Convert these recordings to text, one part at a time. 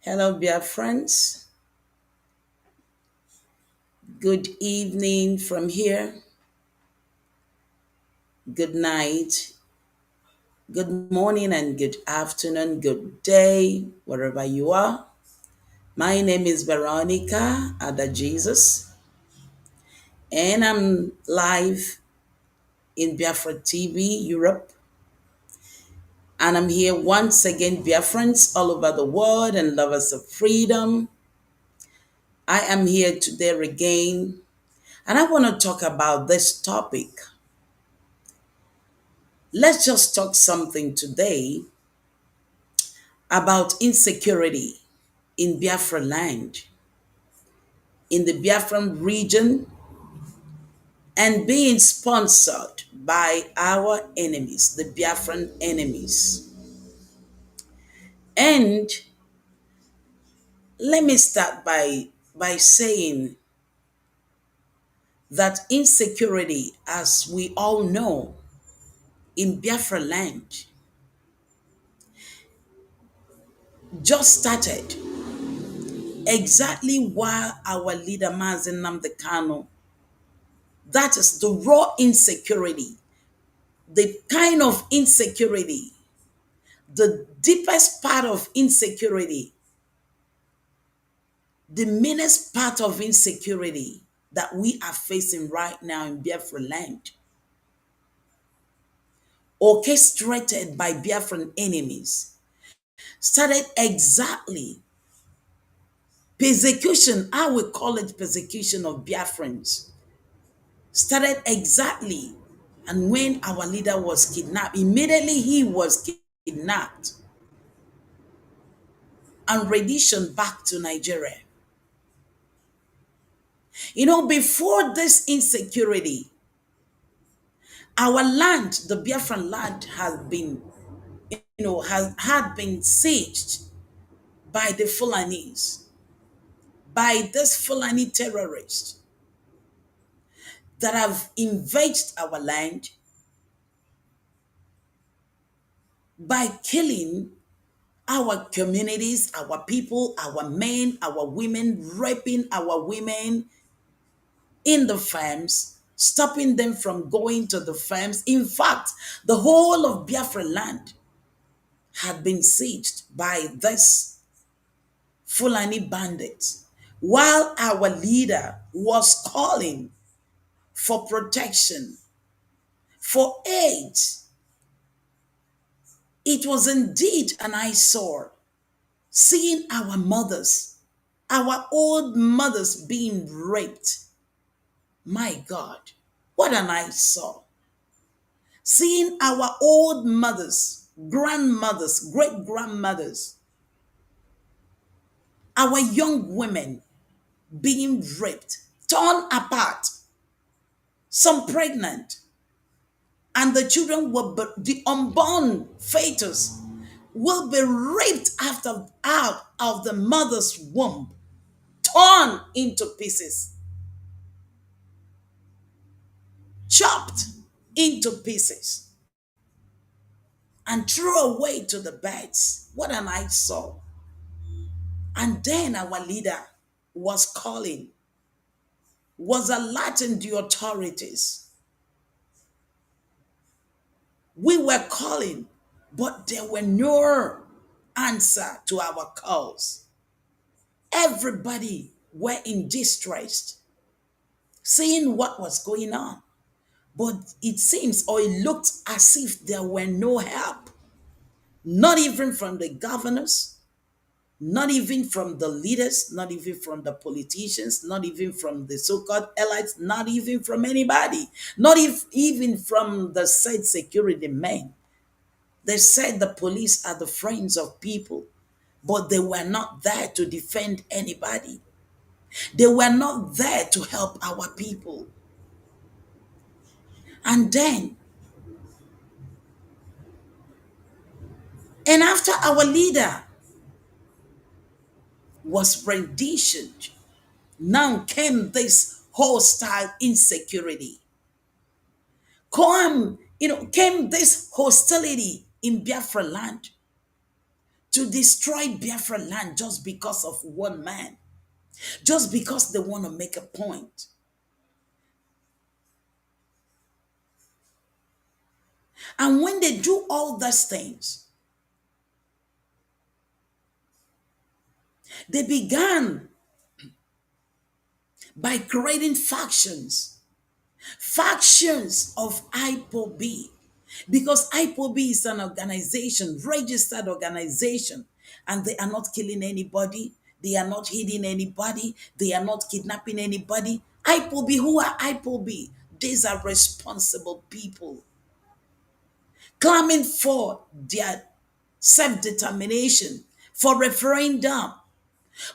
Hello, Biafrans. Good evening from here. Good night. Good morning and good afternoon. Good day, wherever you are. My name is Veronica Ada Jesus, and I'm live in Biafra TV, Europe. And I'm here once again, Biafrans all over the world and lovers of freedom. I am here today again, and I want to talk about this topic. Let's just talk something today about insecurity in Biafra land, in the Biafran region, and being sponsored by our enemies, the Biafran enemies. And let me start by saying that insecurity, as we all know, in Biafra land just started exactly while our leader Mazi Nnamdi Kanu, that is the raw insecurity, the kind of insecurity, the deepest part of insecurity, the meanest part of insecurity that we are facing right now in Biafra land, orchestrated by Biafran enemies, started exactly persecution, I would call it persecution of Biafrans, started exactly. And when our leader was kidnapped, immediately he was kidnapped and renditioned back to Nigeria. Before this insecurity, our land, the Biafran land, had been sieged by the Fulanis, by this Fulani terrorists that have invaded our land by killing our communities, our people, our men, our women, raping our women in the farms, stopping them from going to the farms. In fact, the whole of Biafra land had been sieged by this Fulani bandits, while our leader was calling for protection, for aid. It was indeed an eyesore seeing our mothers, our old mothers being raped. My God, what an eyesore. Seeing our old mothers, grandmothers, great grandmothers, our young women being raped, torn apart, some pregnant, and the children the unborn fetus will be ripped out of the mother's womb, torn into pieces, chopped into pieces, and thrown away to the birds. What an eyesore. And then our leader was calling, was alerting the authorities. We were calling, but there were no answer to our calls. Everybody were in distress, seeing what was going on. But it seems, or it looked as if there were no help, not even from the governors, not even from the leaders, not even from the politicians, not even from the so-called elites, not even from anybody, not even from the said security men. They said the police are the friends of people, but they were not there to defend anybody. They were not there to help our people. And then, and after our leader was renditioned, now came this hostile insecurity. Came this hostility in Biafra land. to destroy Biafra land just because of one man, just because they want to make a point. And when they do all those things, they began by creating factions of IPOB, because IPOB is an organization, registered organization, and they are not killing anybody, they are not hitting anybody, they are not kidnapping anybody. IPOB, who are IPOB? These are responsible people claiming for their self-determination, for referendum.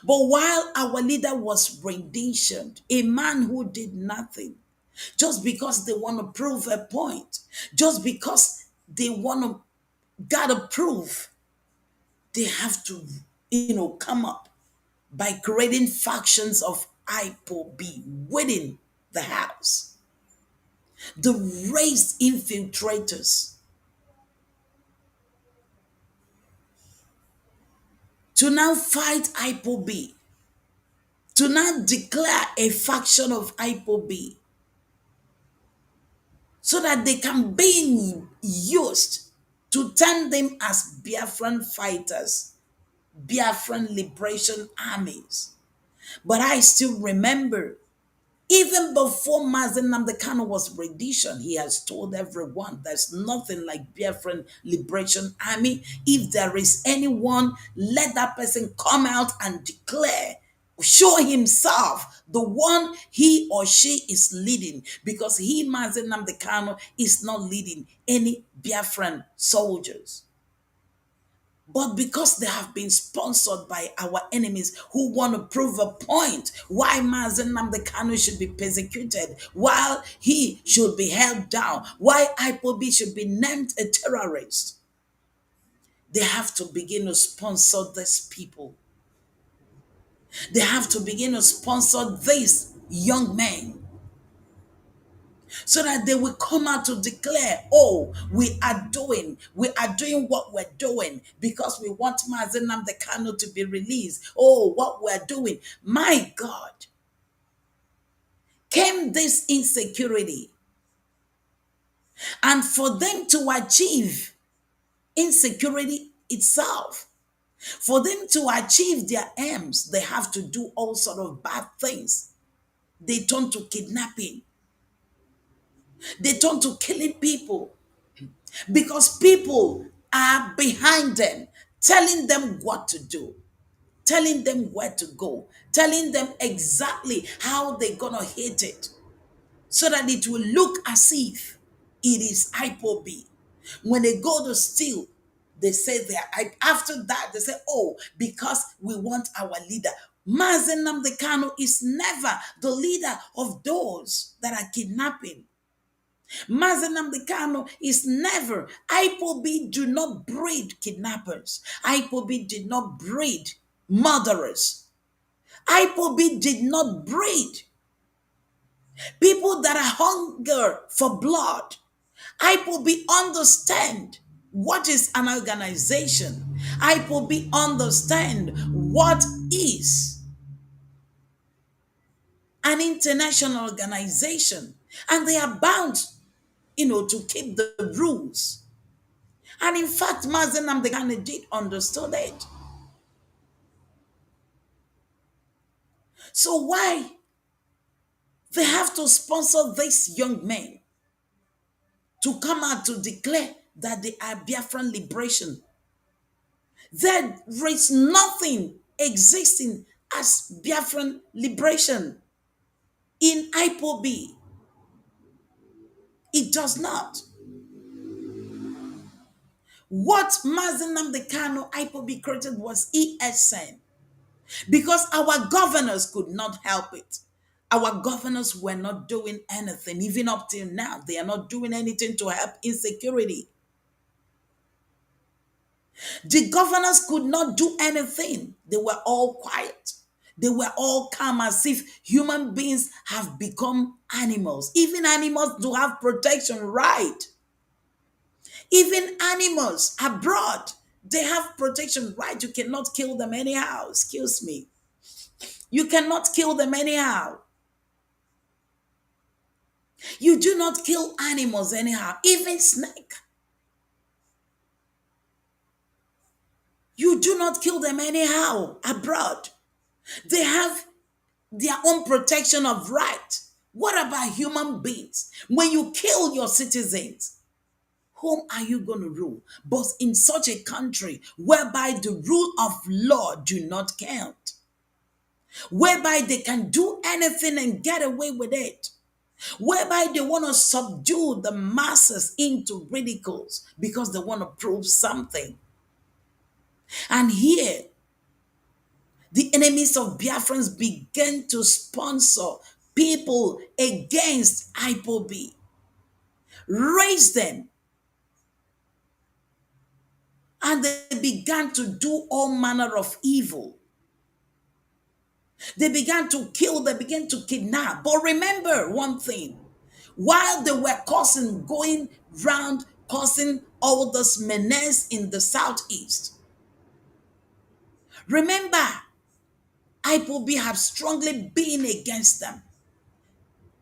But while our leader was renditioned, a man who did nothing, just because they want to prove a point, just because they want to gotta prove, they have to, come up by creating factions of IPOB within the house. The raised infiltrators to now fight IPOB, to now declare a faction of IPOB, so that they can be used to turn them as Biafran fighters, Biafran liberation armies. But I still remember, even before Mazi Nnamdi Kanu was rendition, he has told everyone there's nothing like Biafran Liberation Army. If there is anyone, let that person come out and declare, show himself the one he or she is leading, because he, Mazi Nnamdi Kanu, is not leading any Biafran soldiers. But because they have been sponsored by our enemies who want to prove a point why Mazi Nnamdi Kanu should be persecuted, while he should be held down, why IPOB should be named a terrorist, they have to begin to sponsor these people. They have to begin to sponsor these young men, so that they will come out to declare, oh, we are doing what we're doing because we want Mazi Nnamdi Kanu to be released. Oh, what we're doing. My God. Came this insecurity. And for them to achieve insecurity itself, for them to achieve their aims, they have to do all sort of bad things. They turn to kidnapping. They turn to killing people, because people are behind them, telling them what to do, telling them where to go, telling them exactly how they're gonna hit it, so that it will look as if it is IPOB. When they go to steal, they say they're, after that they say, oh, because we want our leader. Mazi Nnamdi Kanu is never the leader of those that are kidnapping. Mazi Nnamdi Kanu is never. IPOB do not breed kidnappers. IPOB did not breed murderers. IPOB did not breed people that are hunger for blood. IPOB understand what is an organization. IPOB understand what is an international organization, and they are bound, to keep the rules. And in fact, Mazi Nnamdi Kanu did understood it. So why they have to sponsor these young men to come out to declare that they are Biafran liberation? There is nothing existing as Biafran liberation in IPOB. It does not. What Mazi Nnamdi Kanu IPOB created was ESN, because our governors could not help it. Our governors were not doing anything. Even up till now, they are not doing anything to help insecurity. The governors could not do anything. They were all quiet. They were all calm, as if human beings have become animals. Even animals do have protection, right? Even animals abroad, They have protection, right? You cannot kill them anyhow. Excuse me. You cannot kill them anyhow. You do not kill animals anyhow. Even snake. You do not kill them anyhow abroad. They have their own protection of right. What about human beings? When you kill your citizens, whom are you going to rule? But in such a country whereby the rule of law do not count, whereby they can do anything and get away with it, whereby they want to subdue the masses into ridicules because they want to prove something. And here, the enemies of Biafrans began to sponsor people against IPOB, raise them, and they began to do all manner of evil. They began to kill, they began to kidnap. But remember one thing, while they were going round causing all this menace in the southeast, remember, IPOB have strongly been against them.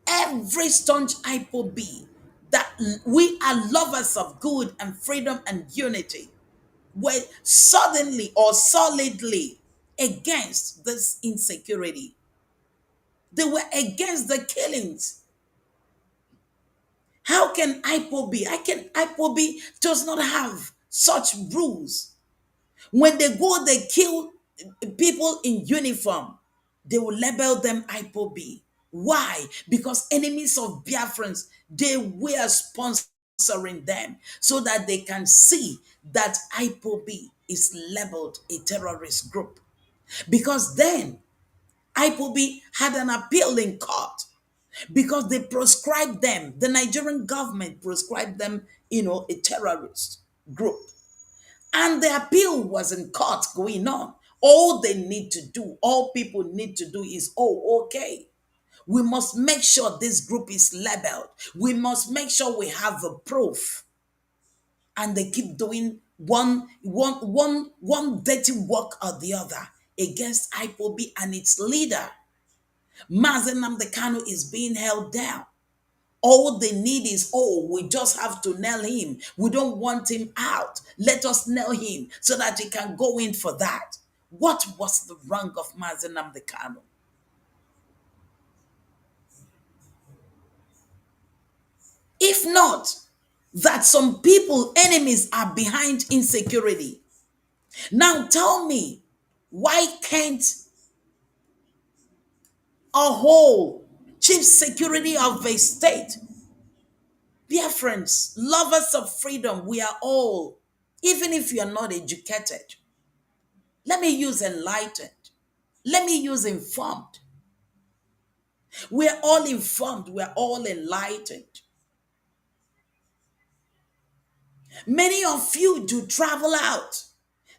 Every staunch IPOB that we are lovers of good and freedom and unity were suddenly or solidly against this insecurity. They were against the killings. How can IPOB? I can IPOB does not have such rules. When they go, they kill people in uniform. They will label them IPOB. Why? Because enemies of Biafrans, they were sponsoring them so that they can see that IPOB is labeled a terrorist group. Because then IPOB had an appeal in court because they proscribed them. The Nigerian government proscribed them, a terrorist group. And the appeal was in court going on. All they need to do, all people need to do is, oh, okay. We must make sure this group is labeled. We must make sure we have the proof. And they keep doing one dirty work or the other against IPOB and its leader. Mazi Nnamdi Kanu is being held down. All they need is, oh, we just have to nail him. We don't want him out. Let us nail him so that he can go in for that. What was the rank of Mazi Nnamdi Kanu? If not, that some people, enemies, are behind insecurity. Now tell me, why can't a whole chief security of a state, dear friends, lovers of freedom, we are all, even if you are not educated, let me use enlightened, let me use informed. We're all informed, we're all enlightened. Many of you do travel out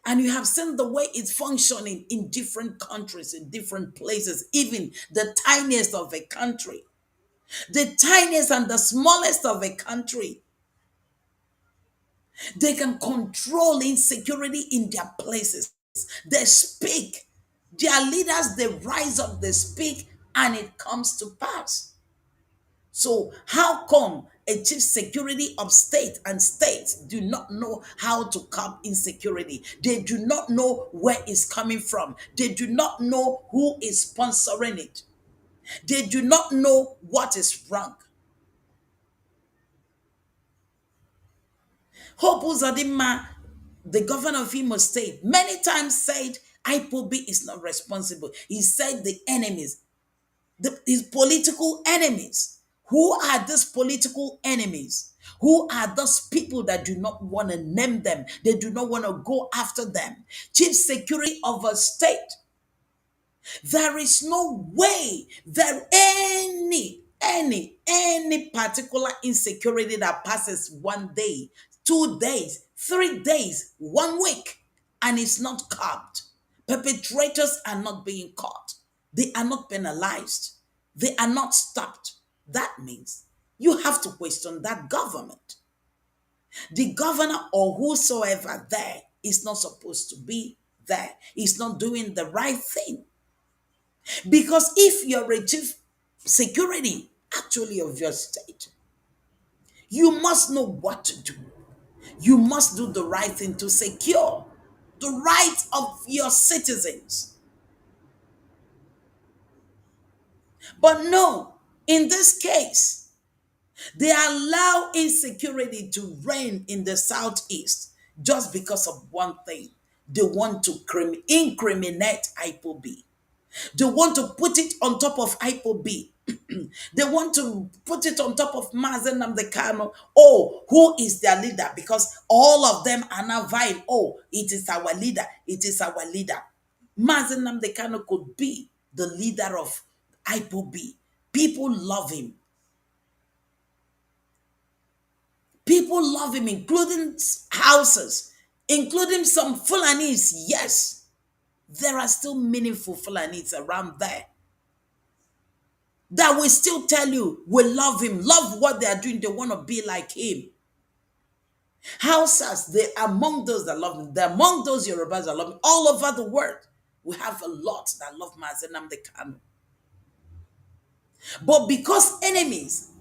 and you have seen the way it's functioning in different countries, in different places, even the tiniest of a country, the tiniest and the smallest of a country. They can control insecurity in their places. They speak. Their leaders, they rise up, they speak, and it comes to pass. So, how come a chief security of state and states do not know how to curb insecurity? They do not know where it's coming from. They do not know who is sponsoring it. They do not know what is wrong. Hope Uzodinma, the governor of Imo State, many times said IPOB is not responsible. He said the enemies, his political enemies. Who are these political enemies? Who are those people that do not want to name them? They do not want to go after them. Chief security of a state. There is no way that any particular insecurity that passes 1 day, 2 days, 3 days, 1 week, and it's not curbed. Perpetrators are not being caught. They are not penalized. They are not stopped. That means you have to question that government. The governor or whosoever there is not supposed to be there. He's not doing the right thing. Because if you're a chief security actually of your state, you must know what to do. You must do the right thing to secure the rights of your citizens. But no, in this case, they allow insecurity to reign in the southeast just because of one thing. They want to incriminate IPOB. They want to put it on top of IPOB. They want to put it on top of Mazi Nnamdi Kanu. Oh, who is their leader? Because all of them are now vying. Oh, it is our leader. It is our leader. Mazi Nnamdi Kanu could be the leader of IPOB. People love him. People love him, including houses, including some Fulanis. Yes, there are still meaningful Fulanis around there that will still tell you we love him, love what they are doing, they want to be like him. Hausas, they are among those that love him. They're among those Yorubas that love him. All over the world, we have a lot that love Mazi Nnamdi Kanu. But because enemies,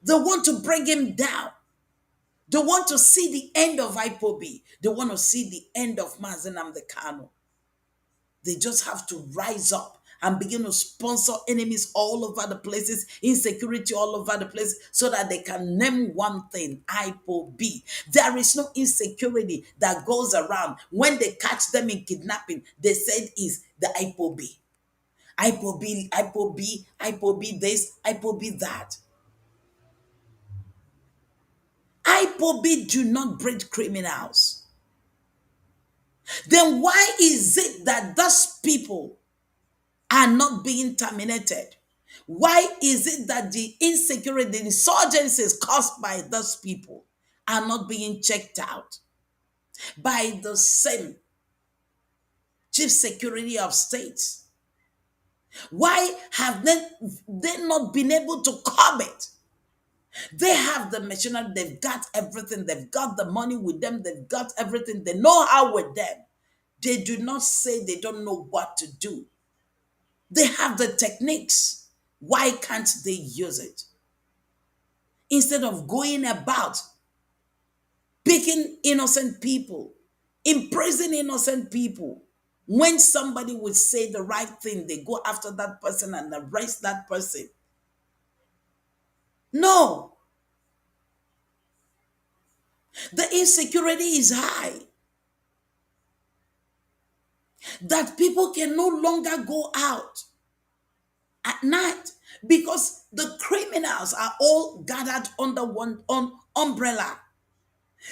they want to bring him down. They want to see the end of IPOB. They want to see the end of Mazi Nnamdi Kanu. They just have to rise up and begin to sponsor enemies all over the places, insecurity all over the place, so that they can name one thing, IPOB. There is no insecurity that goes around. When they catch them in kidnapping, they said is the IPOB. IPOB, IPOB, IPOB this, IPOB that. IPOB do not breed criminals. Then why is it that those people are not being terminated? Why is it that the insecurity, the insurgencies caused by those people are not being checked out by the same chief security of states? Why have they not been able to curb it? They have the machinery, they've got everything, they've got the money with them, they've got everything, they know how with them. They do not say they don't know what to do. They have the techniques. Why can't they use it? Instead of going about picking innocent people, imprisoning innocent people, when somebody would say the right thing, they go after that person and arrest that person. No, the insecurity is high. That people can no longer go out at night because the criminals are all gathered under one umbrella.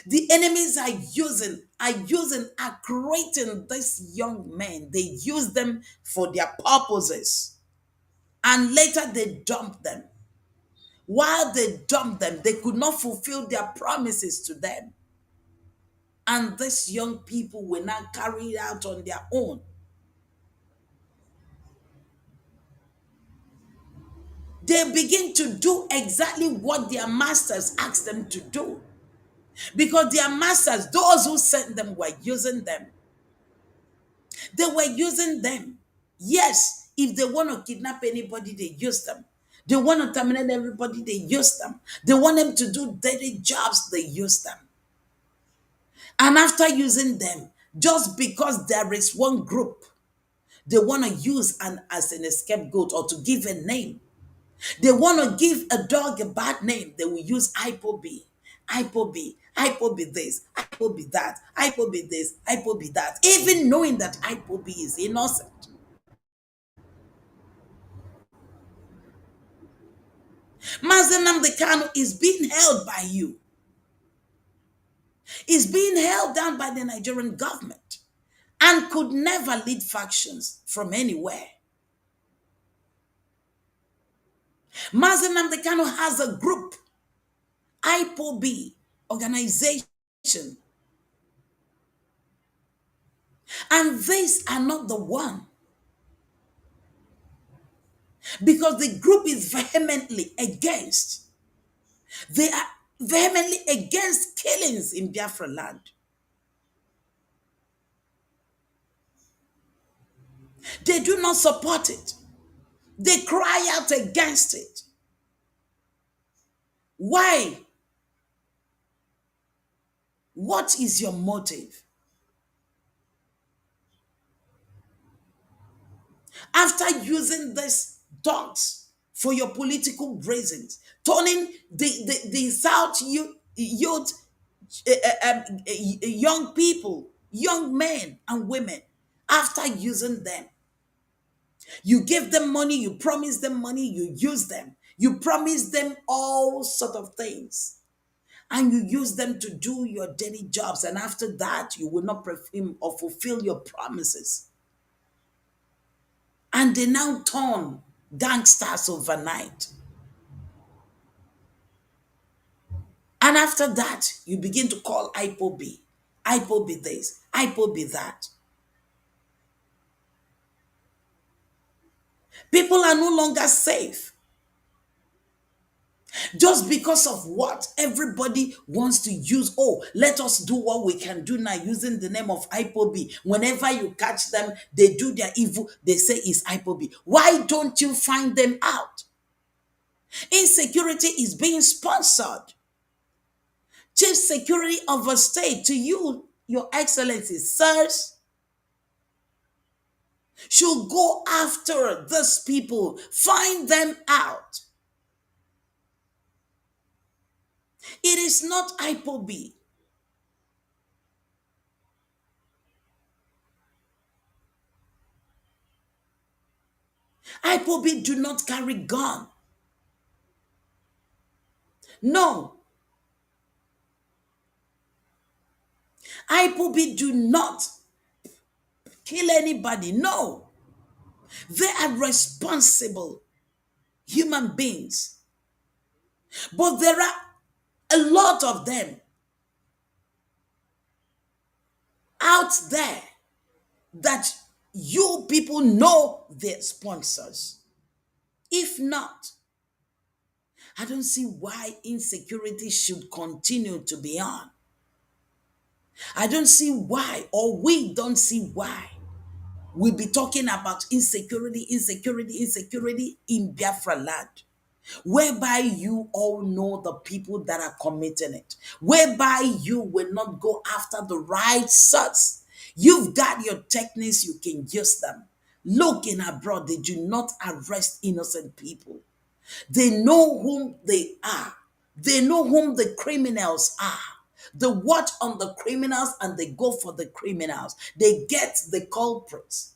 The enemies are creating these young men. They use them for their purposes. And later they dump them. While they dump them, they could not fulfill their promises to them. And these young people were now carried out on their own. They begin to do exactly what their masters asked them to do. Because their masters, those who sent them, were using them. They were using them. Yes, if they want to kidnap anybody, they use them. They want to terminate everybody, they use them. They want them to do dirty jobs, they use them. And after using them, just because there is one group they want to use as an scapegoat or to give a name, they want to give a dog a bad name, they will use IPOB. IPOB, IPOB this, IPOB that, IPOB this, IPOB that, even knowing that IPOB is innocent. Mazi Nnamdi Kanu is being held by you. Is being held down by the Nigerian government and could never lead factions from anywhere. Mazi Nnamdi Kanu has a group, IPOB organization. And these are not the one. Because the group is vehemently against. They are vehemently against killings in Biafra land. They do not support it. They cry out against it. Why? What is your motive? After using these dogs for your political reasons, turning the South youth, young people, young men and women, after using them, you give them money, you promise them money, you use them, you promise them all sort of things, and you use them to do your daily jobs, and after that you will not perform or fulfill your promises, and they now turn gangsters overnight. And after that, you begin to call IPOB. IPOB this, IPOB that. People are no longer safe just because of what everybody wants to use. Oh, let us do what we can do now using the name of IPOB. Whenever you catch them, they do their evil, they say it's IPOB. Why don't you find them out? Insecurity is being sponsored. Chief Security of a state, to you, Your Excellency, sirs, should go after these people, find them out. It is not IPOB. IPOB do not carry gun. No. IPOB do not kill anybody. No. They are responsible human beings. But there are a lot of them out there that you people know their sponsors. If not, I don't see why insecurity should continue to be on. I don't see why, or we don't see why we'll be talking about insecurity, insecurity, insecurity in Biafra land, whereby you all know the people that are committing it, whereby you will not go after the right sorts. You've got your techniques, you can use them. Look in abroad, they do not arrest innocent people. They know whom they are. They know whom the criminals are. They watch on the criminals and they go for the criminals. They get the culprits,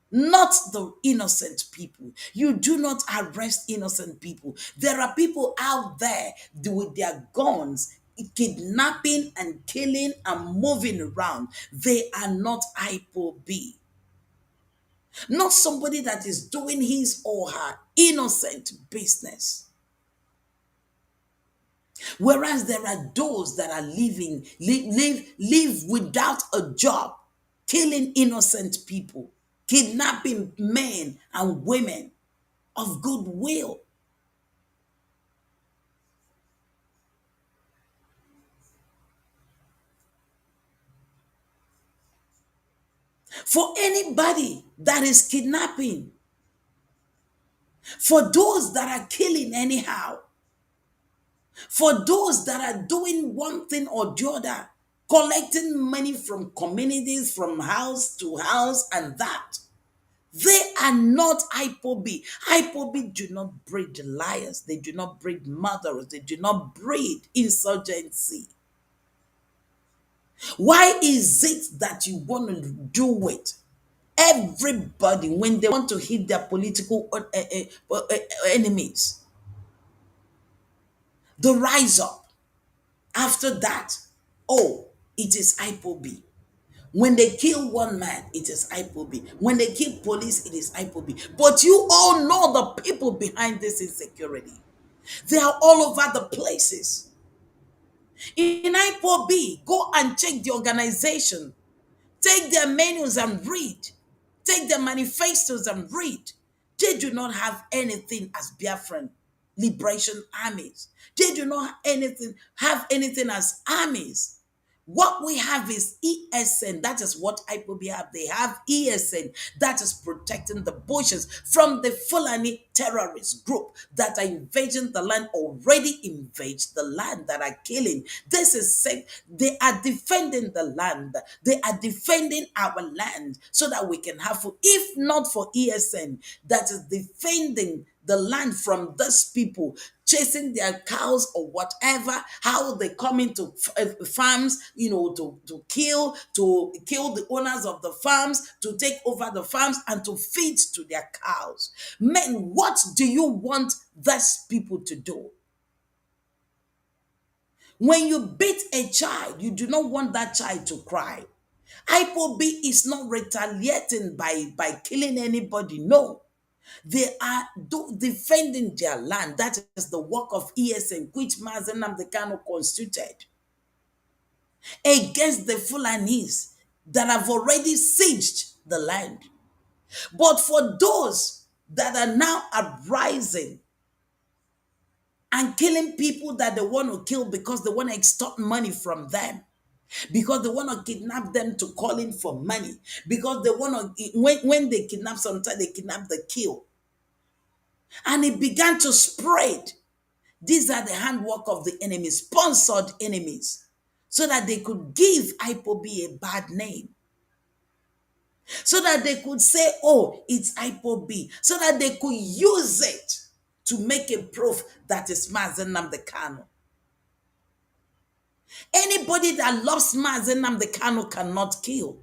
not the innocent people. You do not arrest innocent people. There are people out there with their guns, kidnapping and killing and moving around. They are not IPOB. Not somebody that is doing his or her innocent business. Whereas there are those that are live without a job, killing innocent people, kidnapping men and women of goodwill. For anybody that is kidnapping, for those that are killing anyhow, for those that are doing one thing or the other, collecting money from communities, from house to house, and that. They are not IPOB. IPOB do not breed liars. They do not breed murderers. They do not breed insurgency. Why is it that you want to do it? Everybody, when they want to hit their political enemies, they rise up. After that, oh, it is IPOB. When they kill one man, it is IPOB. When they kill police, it is IPOB. But you all know the people behind this insecurity. They are all over the places. In IPOB, go and check the organization. Take their menus and read. Take their manifestos and read. They do not have anything as Biafran liberation armies. They do not have anything as armies. What we have is ESN. That is what IPOB have. They have ESN that is protecting the bushes from the Fulani terrorist group that are invading the land, already invade the land, that are killing. This is safe. They are defending the land. They are defending our land so that we can have food. If not for ESN that is defending the land from these people chasing their cows or whatever, how they come into farms, to kill the owners of the farms, to take over the farms and to feed to their cows. Men, what do you want these people to do? When you beat a child, you do not want that child to cry. IPOB is not retaliating by killing anybody. No. They are defending their land. That is the work of ESN, which Mazi Nnamdi Kanu constituted against the Fulanis that have already sieged the land. But for those that are now uprising and killing people that they want to kill because they want to extort money from them, because they want to kidnap them to call in for money, because they want to, when they kidnap, sometimes they kidnap the kill. And it began to spread. These are the handwork of the enemy, sponsored enemies, so that they could give IPOB a bad name. So that they could say, oh, it's IPOB. So that they could use it to make a proof that is Mazi Nnamdi Kanu. Anybody that loves Mazi Nnamdi Kanu cannot kill.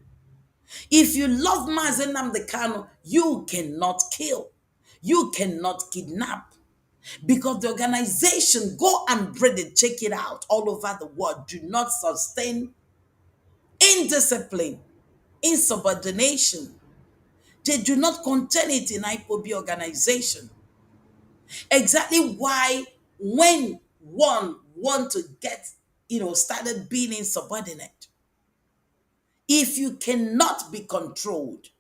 If you love Mazi Nnamdi Kanu, you cannot kill. You cannot kidnap. Because the organization, go and read it, check it out all over the world, do not sustain indiscipline, insubordination. They do not contain it in IPOB organization. Exactly why when one want to get, started being insubordinate, if you cannot be controlled,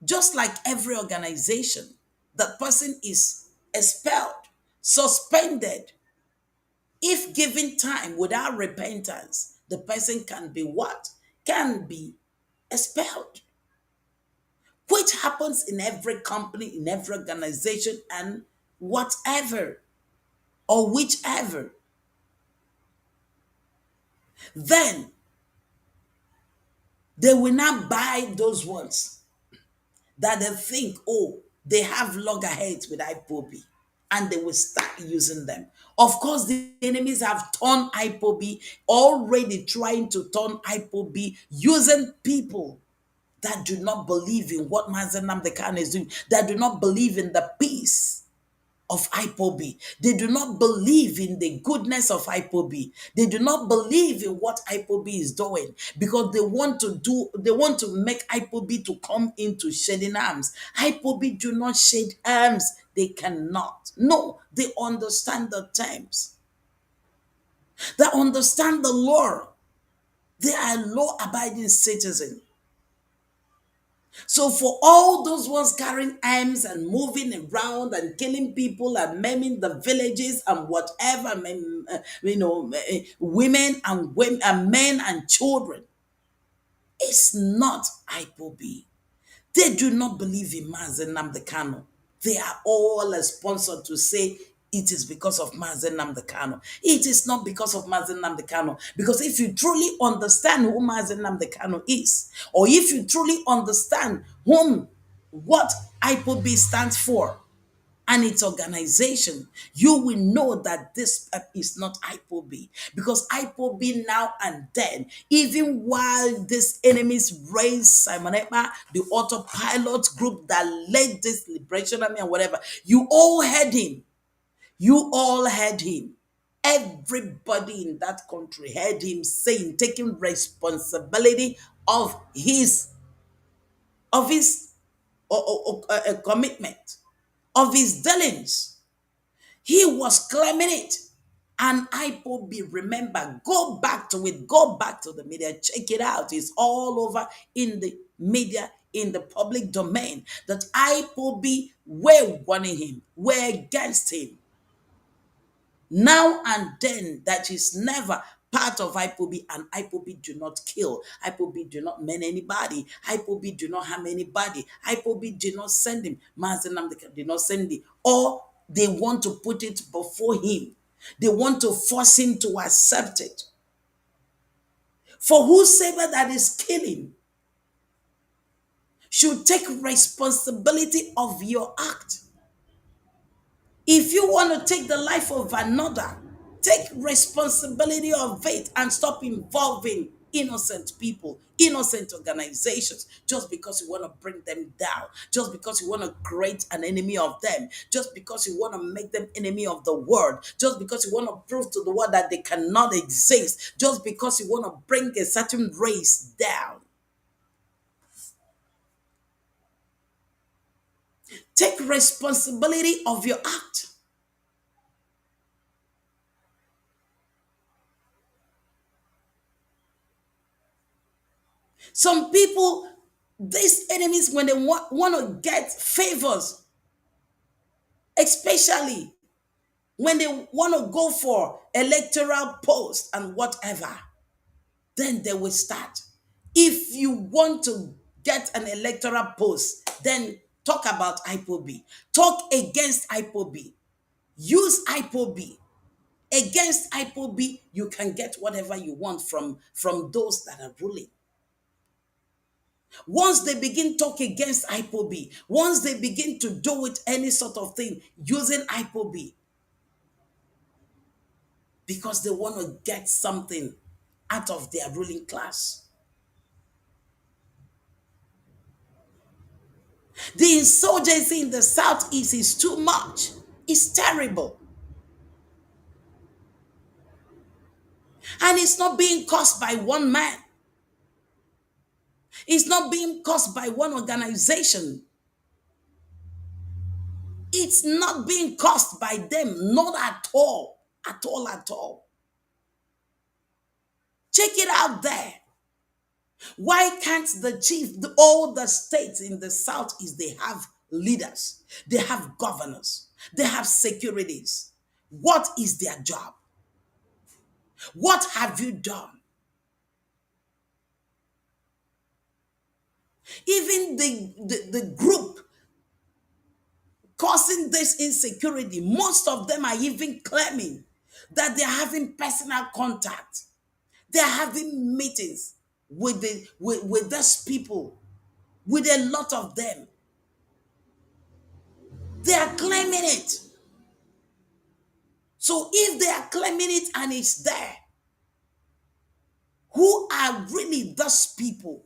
just like every organization, that person is expelled, suspended. If given time without repentance, the person can be what? Can be expelled. Which happens in every company, in every organization, and whatever or whichever. Then they will not buy those ones that they think, oh, they have loggerheads with IPOB, and they will start using them. Of course, the enemies have turned IPOB, already trying to turn IPOB, using people that do not believe in what Mazi Nnamdi Kanu is doing, that do not believe in the peace of IPOB. They do not believe in the goodness of IPOB. They do not believe in what IPOB is doing, because they want to make IPOB to come into shedding arms. IPOB do not shed arms. They cannot. No, they understand the terms. They understand the law. They are law-abiding citizens. So for all those ones carrying arms and moving around and killing people and maiming the villages and whatever, women and men and children, it's not IPOB. They do not believe in Mazi Nnamdi Kanu. They are all sponsored to say it is because of Mazi Nnamdi Kanu. It is not because of Mazi Nnamdi Kanu. Because if you truly understand who Mazi Nnamdi Kanu is, or if you truly understand what IPOB stands for, and its organization, you will know that this is not IPOB. Because IPOB now and then, even while these enemies raised Simon Ekpa, the autopilot group that led this liberation army and whatever, you all heard him. You all heard him. Everybody in that country heard him saying, taking responsibility of his commitment, of his dealings. He was claiming it. And IPOB, remember, go back to it, go back to the media, check it out. It's all over in the media, in the public domain, that IPOB were warning him, were against him. Now and then, that is never part of IPOB, and IPOB do not kill. IPOB do not mean anybody. IPOB do not harm anybody. IPOB did not send him. Mazi Nnamdi did not send him. Or they want to put it before him. They want to force him to accept it. For whosoever that is killing should take responsibility of your act. If you want to take the life of another, take responsibility of it and stop involving innocent people, innocent organizations, just because you want to bring them down, just because you want to create an enemy of them, just because you want to make them enemy of the world, just because you want to prove to the world that they cannot exist, just because you want to bring a certain race down. Take responsibility of your act. Some people, these enemies, when they want to get favors, especially when they want to go for electoral post and whatever, then they will start. If you want to get an electoral post, then talk about IPOB. Talk against IPOB. Use IPOB. Against IPOB, you can get whatever you want from those that are ruling. Once they begin talk against IPOB, once they begin to do with any sort of thing using IPOB, because they want to get something out of their ruling class. The insurgency in the southeast is too much. It's terrible. And it's not being caused by one man. It's not being caused by one organization. It's not being caused by them, not at all, at all, at all. Check it out there. Why can't all the states in the southeast, they have leaders, they have governors, they have securities? What is their job? What have you done? Even the group causing this insecurity, most of them are even claiming that they're having personal contact. They're having meetings with these people, with a lot of them. They are claiming it. So if they are claiming it and it's there, who are really those people?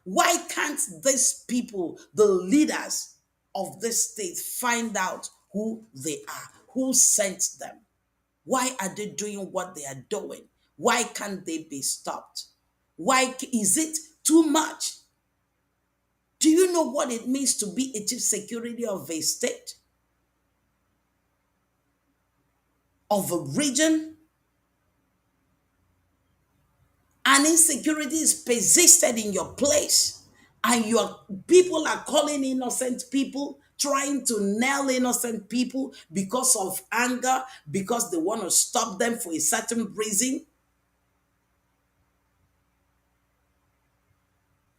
Why can't these people, the leaders of this state, find out who they are? Who sent them? Why are they doing what they are doing? Why can't they be stopped? Why is it too much? Do you know what it means to be a chief security of a state? Of a region? And insecurity is persisted in your place, and your people are calling innocent people, trying to nail innocent people because of anger, because they want to stop them for a certain reason.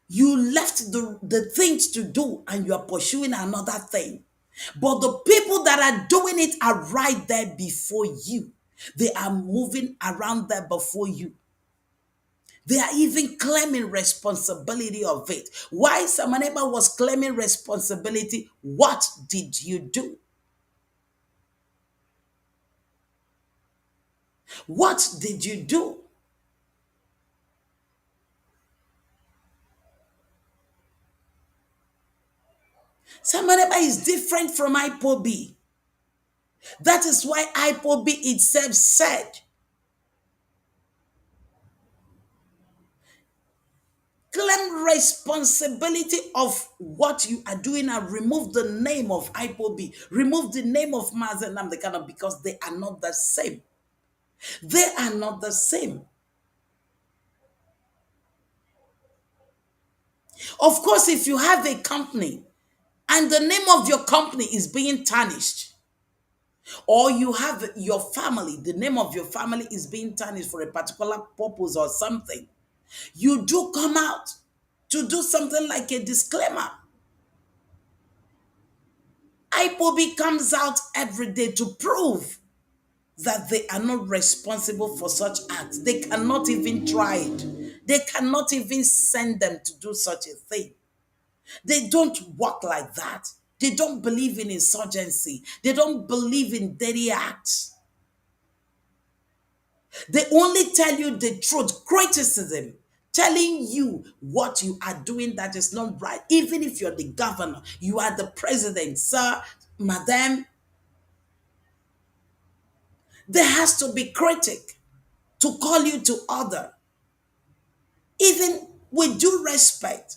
You left the things to do and you are pursuing another thing. But the people that are doing it are right there before you. They are moving around there before you. They are even claiming responsibility of it. Why Samaneba was claiming responsibility? What did you do? What did you do? Samaneba is different from IPOB. That is why IPOB itself said, claim responsibility of what you are doing and remove the name of IPOB, remove the name of Mazi Nnamdi, because they are not the same. They are not the same. Of course, if you have a company and the name of your company is being tarnished, or you have your family, the name of your family is being tarnished for a particular purpose or something, you do come out to do something like a disclaimer. IPOB comes out every day to prove that they are not responsible for such acts. They cannot even try it. They cannot even send them to do such a thing. They don't work like that. They don't believe in insurgency. They don't believe in dirty acts. They only tell you the truth, criticism, telling you what you are doing that is not right. Even if you're the governor, you are the president, sir, madam, there has to be critic to call you to order, even with due respect.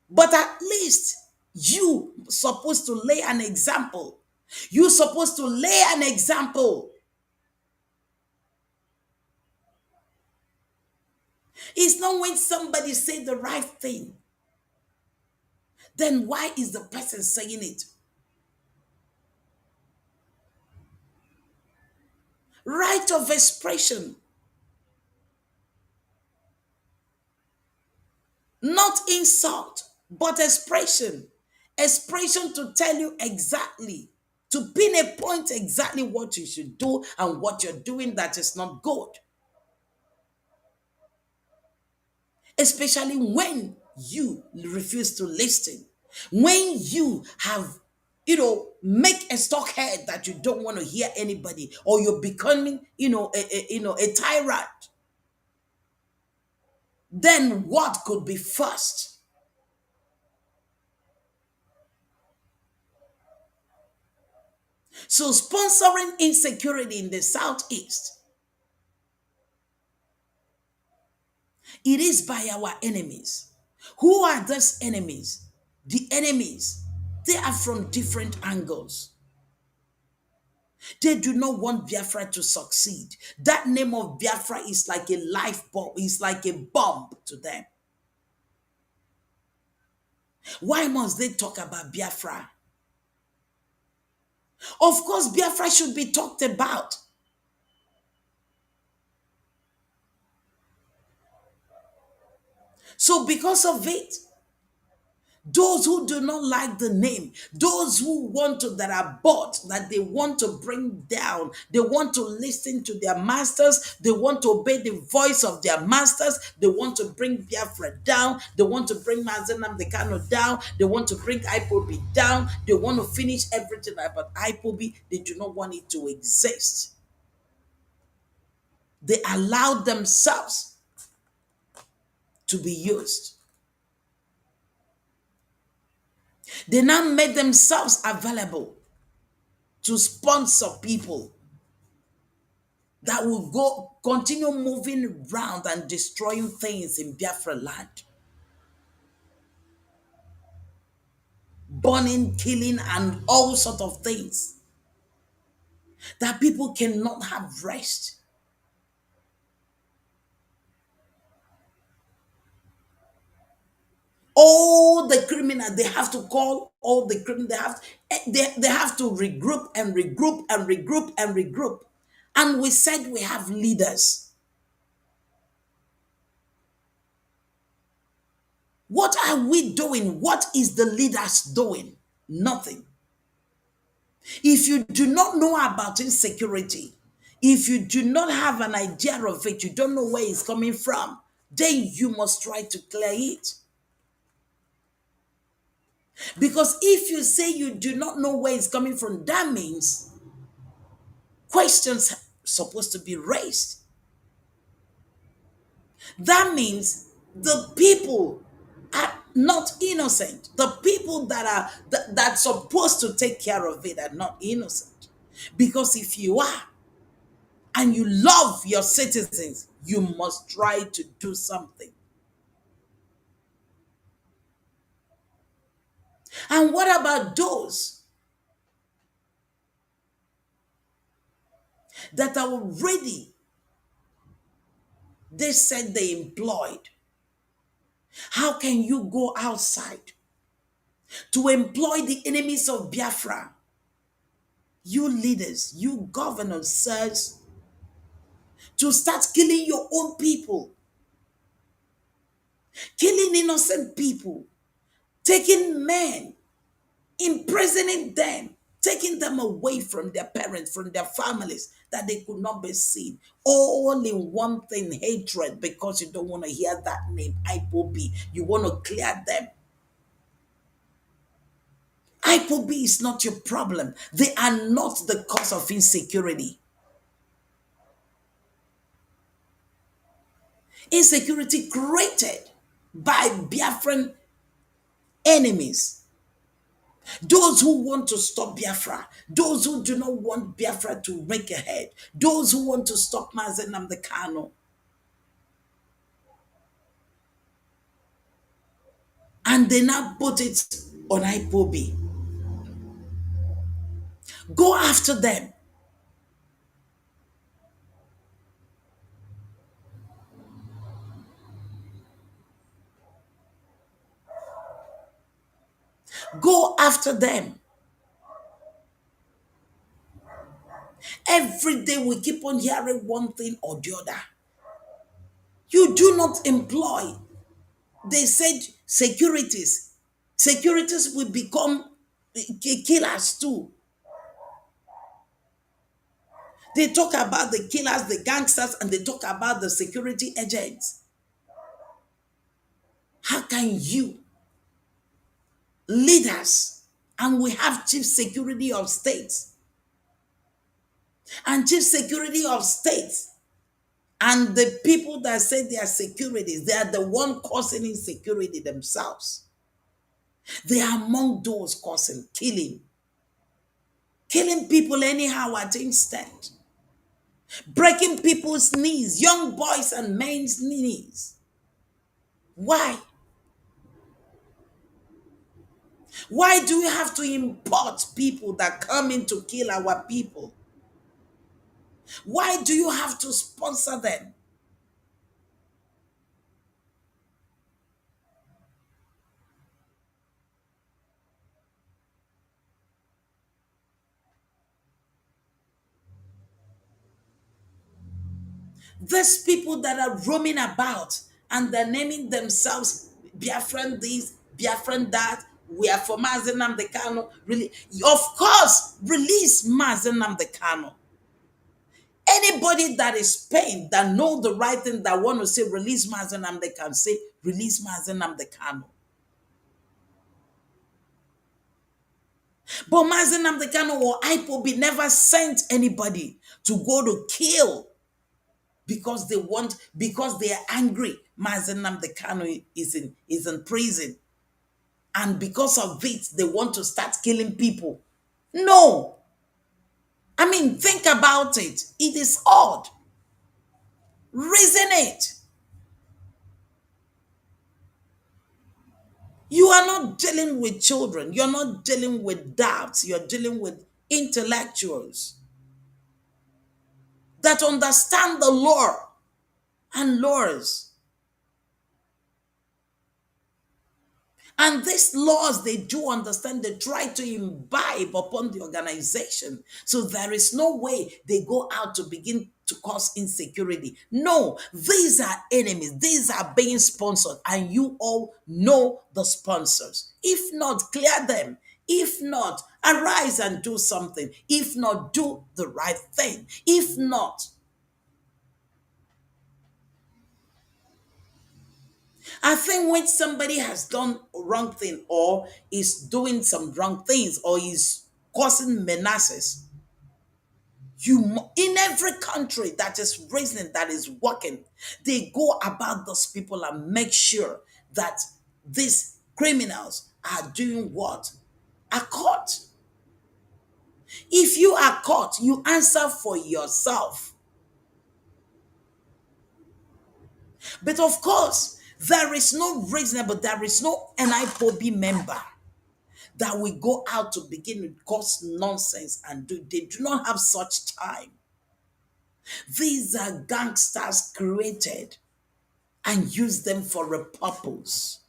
But at least you supposed to lay an example. You're supposed to lay an example. It's not when somebody say the right thing, then why is the person saying it? Right of expression, not insult, but expression. Expression to tell you exactly, to pinpoint exactly what you should do and what you're doing that is not good. Especially when you refuse to listen, when you have, make a stockhead that you don't want to hear anybody, or you're becoming, a tyrant. Then what could be first? So sponsoring insecurity in the southeast, it is by our enemies. Who are those enemies? The enemies, they are from different angles. They do not want Biafra to succeed. That name of Biafra is like a life bomb, it's like a bomb to them. Why must they talk about Biafra? Of course, Biafra should be talked about. So, because of it, those who do not like the name, those who want to, that are bought, that they want to bring down, they want to listen to their masters, they want to obey the voice of their masters, they want to bring Biafra down, they want to bring Mazi Nnamdi Kanu down, they want to bring IPOB down, they want to finish everything about IPOB, they do not want it to exist. They allowed themselves to be used. They now made themselves available to sponsor people that will go continue moving around and destroying things in Biafra land. Burning, killing, and all sort of things. That people cannot have rest. All the criminals, they have to call all the criminals, they have to regroup and regroup and regroup and regroup. And we said we have leaders. What are we doing? What is the leaders doing? Nothing. If you do not know about insecurity, if you do not have an idea of it, you don't know where it's coming from, then you must try to clear it. Because if you say you do not know where it's coming from, that means questions are supposed to be raised. That means the people are not innocent. The people that are that's supposed to take care of it are not innocent. Because if you are, and you love your citizens, you must try to do something. And what about those that are already, they said they employed? How can you go outside to employ the enemies of Biafra you leaders, you governors, sirs, to start killing your own people, killing innocent people, taking men, imprisoning them, taking them away from their parents, from their families, that they could not be seen. All in one thing, hatred, because you don't want to hear that name, IPOB. You want to clear them. IPOB is not your problem. They are not the cause of insecurity. Insecurity created by Biafran enemies. Those who want to stop Biafra, those who do not want Biafra to make ahead, those who want to stop Mazi Nnamdi Kanu, and they now put it on IPOB. Go after them. Go after them. Every day we keep on hearing one thing or the other. You do not employ. They said securities. Securities will become killers too. They talk about the killers, the gangsters, and they talk about the security agents. How can you, leaders, and we have chief security of states, and chief security of states, and the people that say they are securities, they are the one causing insecurity themselves. They are among those causing killing people anyhow at instant, breaking people's knees, young boys and men's knees. Why? Why do we have to import people that come in to kill our people? Why do you have to sponsor them? These people that are roaming about and they're naming themselves Biafran this, Biafran that, we are for Mazi Nnamdi Kanu. Really, of course, release Mazi Nnamdi Kanu. Anybody that is paying, that know the right thing, that want to say release Mazi Nnamdi Kanu, say release Mazi Nnamdi Kanu. But Mazi Nnamdi Kanu or IPOB never sent anybody to go to kill because they want, because they are angry. Mazi Nnamdi Kanu is in prison. And because of it, they want to start killing people. No. I mean, think about it. It is odd. Reason it. You are not dealing with children. You're not dealing with doubts. You're dealing with intellectuals that understand the law and laws. And these laws, they do understand, they try to imbibe upon the organization. So there is no way they go out to begin to cause insecurity. No, these are enemies. These are being sponsored. And you all know the sponsors. If not, clear them. If not, arise and do something. If not, do the right thing. If not, I think when somebody has done wrong thing or is doing some wrong things or is causing menaces, in every country that is reasoning, that is working, they go about those people and make sure that these criminals are doing what? Are caught. If you are caught, you answer for yourself. But of course, there is no reasonable, there is no NIPOB member that will go out to begin with cause nonsense and do. They do not have such time. These are gangsters created and use them for a purpose.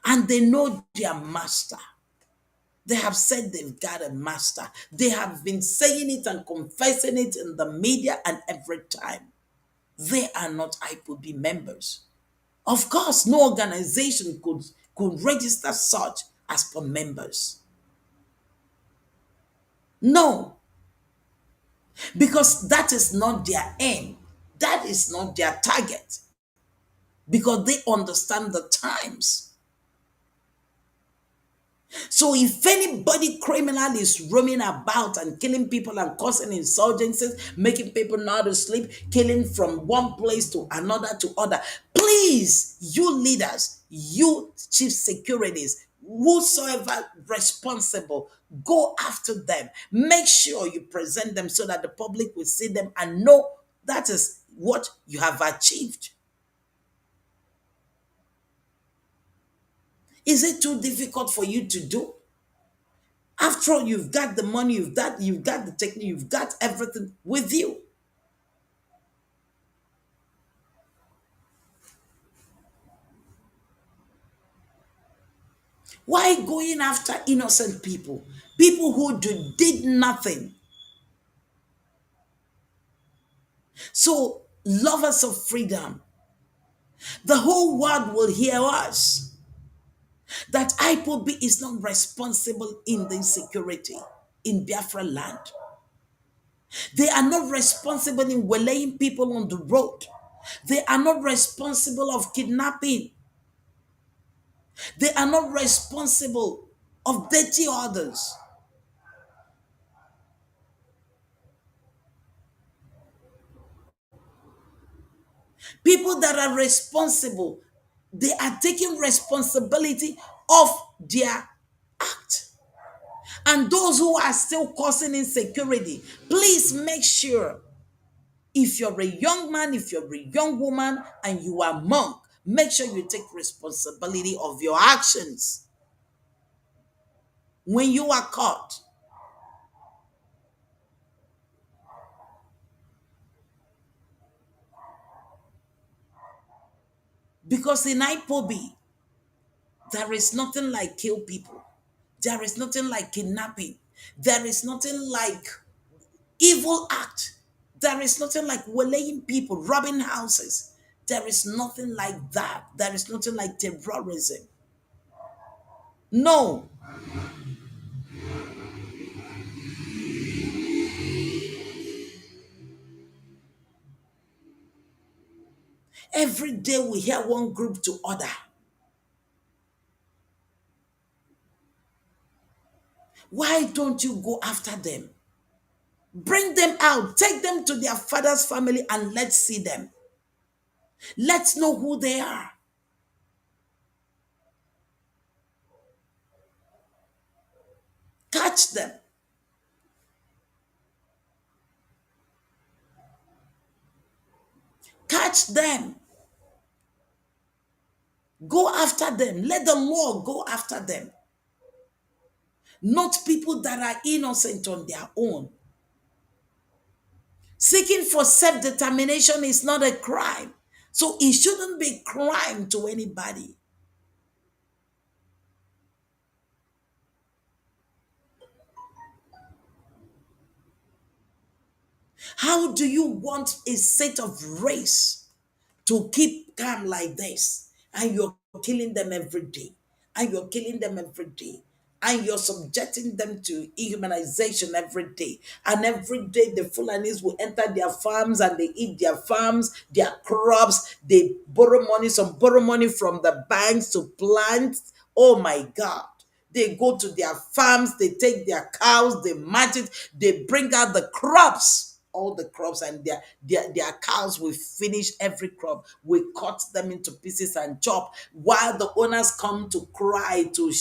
And they know their master. They have said they've got a master. They have been saying it and confessing it in the media and every time. They are not IPOB members. Of course, no organization could register such as for members. No, because that is not their aim. That is not their target. Because they understand the times. So if anybody criminal is roaming about and killing people and causing insurgencies, making people not to sleep, killing from one place to another to other, please, you leaders, you chief securities, whosoever responsible, go after them. Make sure you present them so that the public will see them and know that is what you have achieved. Is it too difficult for you to do? After all, you've got the money, you've got the technique, you've got everything with you. Why going after innocent people? People who did nothing. So, lovers of freedom, the whole world will hear us that IPOB is not responsible in the insecurity in Biafra land. They are not responsible in waylaying people on the road. They are not responsible of kidnapping. They are not responsible of dirty others. People that are responsible, they are taking responsibility of their act. And those who are still causing insecurity, please make sure if you're a young man, if you're a young woman, and you are monk, make sure you take responsibility of your actions when you are caught. Because in IPOB, there is nothing like kill people. There is nothing like kidnapping. There is nothing like evil act. There is nothing like waylaying people, robbing houses. There is nothing like that. There is nothing like terrorism. No. Every day we hear one group to other. Why don't you go after them? Bring them out. Take them to their father's family and let's see them. Let's know who they are. Catch them. Catch them. Go after them. Let the law go after them. Not people that are innocent on their own. Seeking for self-determination is not a crime. So it shouldn't be crime to anybody. How do you want a set of race to keep calm like this? And you're killing them every day. And you're killing them every day. And you're subjecting them to humanization every day. And every day the Fulanis will enter their farms and they eat their farms, their crops. They borrow money, some borrow money from the banks to plant. Oh my God. They go to their farms, they take their cows, they match it, they bring out the crops, all the crops, and their cows will finish every crop. We cut them into pieces and chop while the owners come to cry to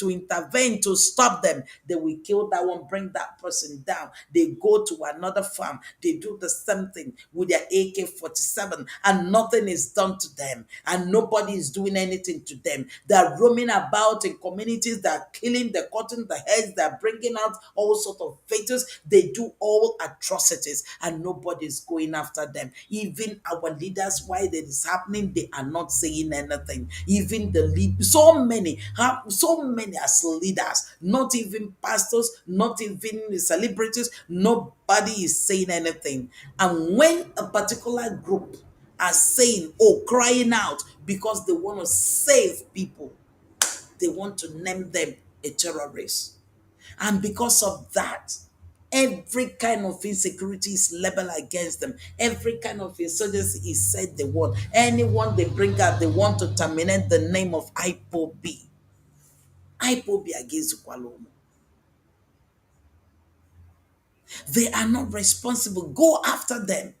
intervene to stop them. They will kill that one, bring that person down. They go to another farm, they do the same thing with their AK-47, and nothing is done to them, and nobody is doing anything to them. They're roaming about in communities, they're killing, they're cutting the heads, they're bringing out all sorts of fetus. They do all atrocities and nobody's going after them. Even our leaders, why that is happening, they are not saying anything. Even the lead, so many have so many as leaders, not even pastors, not even celebrities, nobody is saying anything. And when a particular group are saying, oh, crying out because they want to save people, they want to name them a terrorist. And because of that, every kind of insecurity is leveled against them. Every kind of insurgency is said they want. Anyone they bring out, they want to terminate the name of IPOB. IPOB against Kwalomo. They are not responsible. Go after them.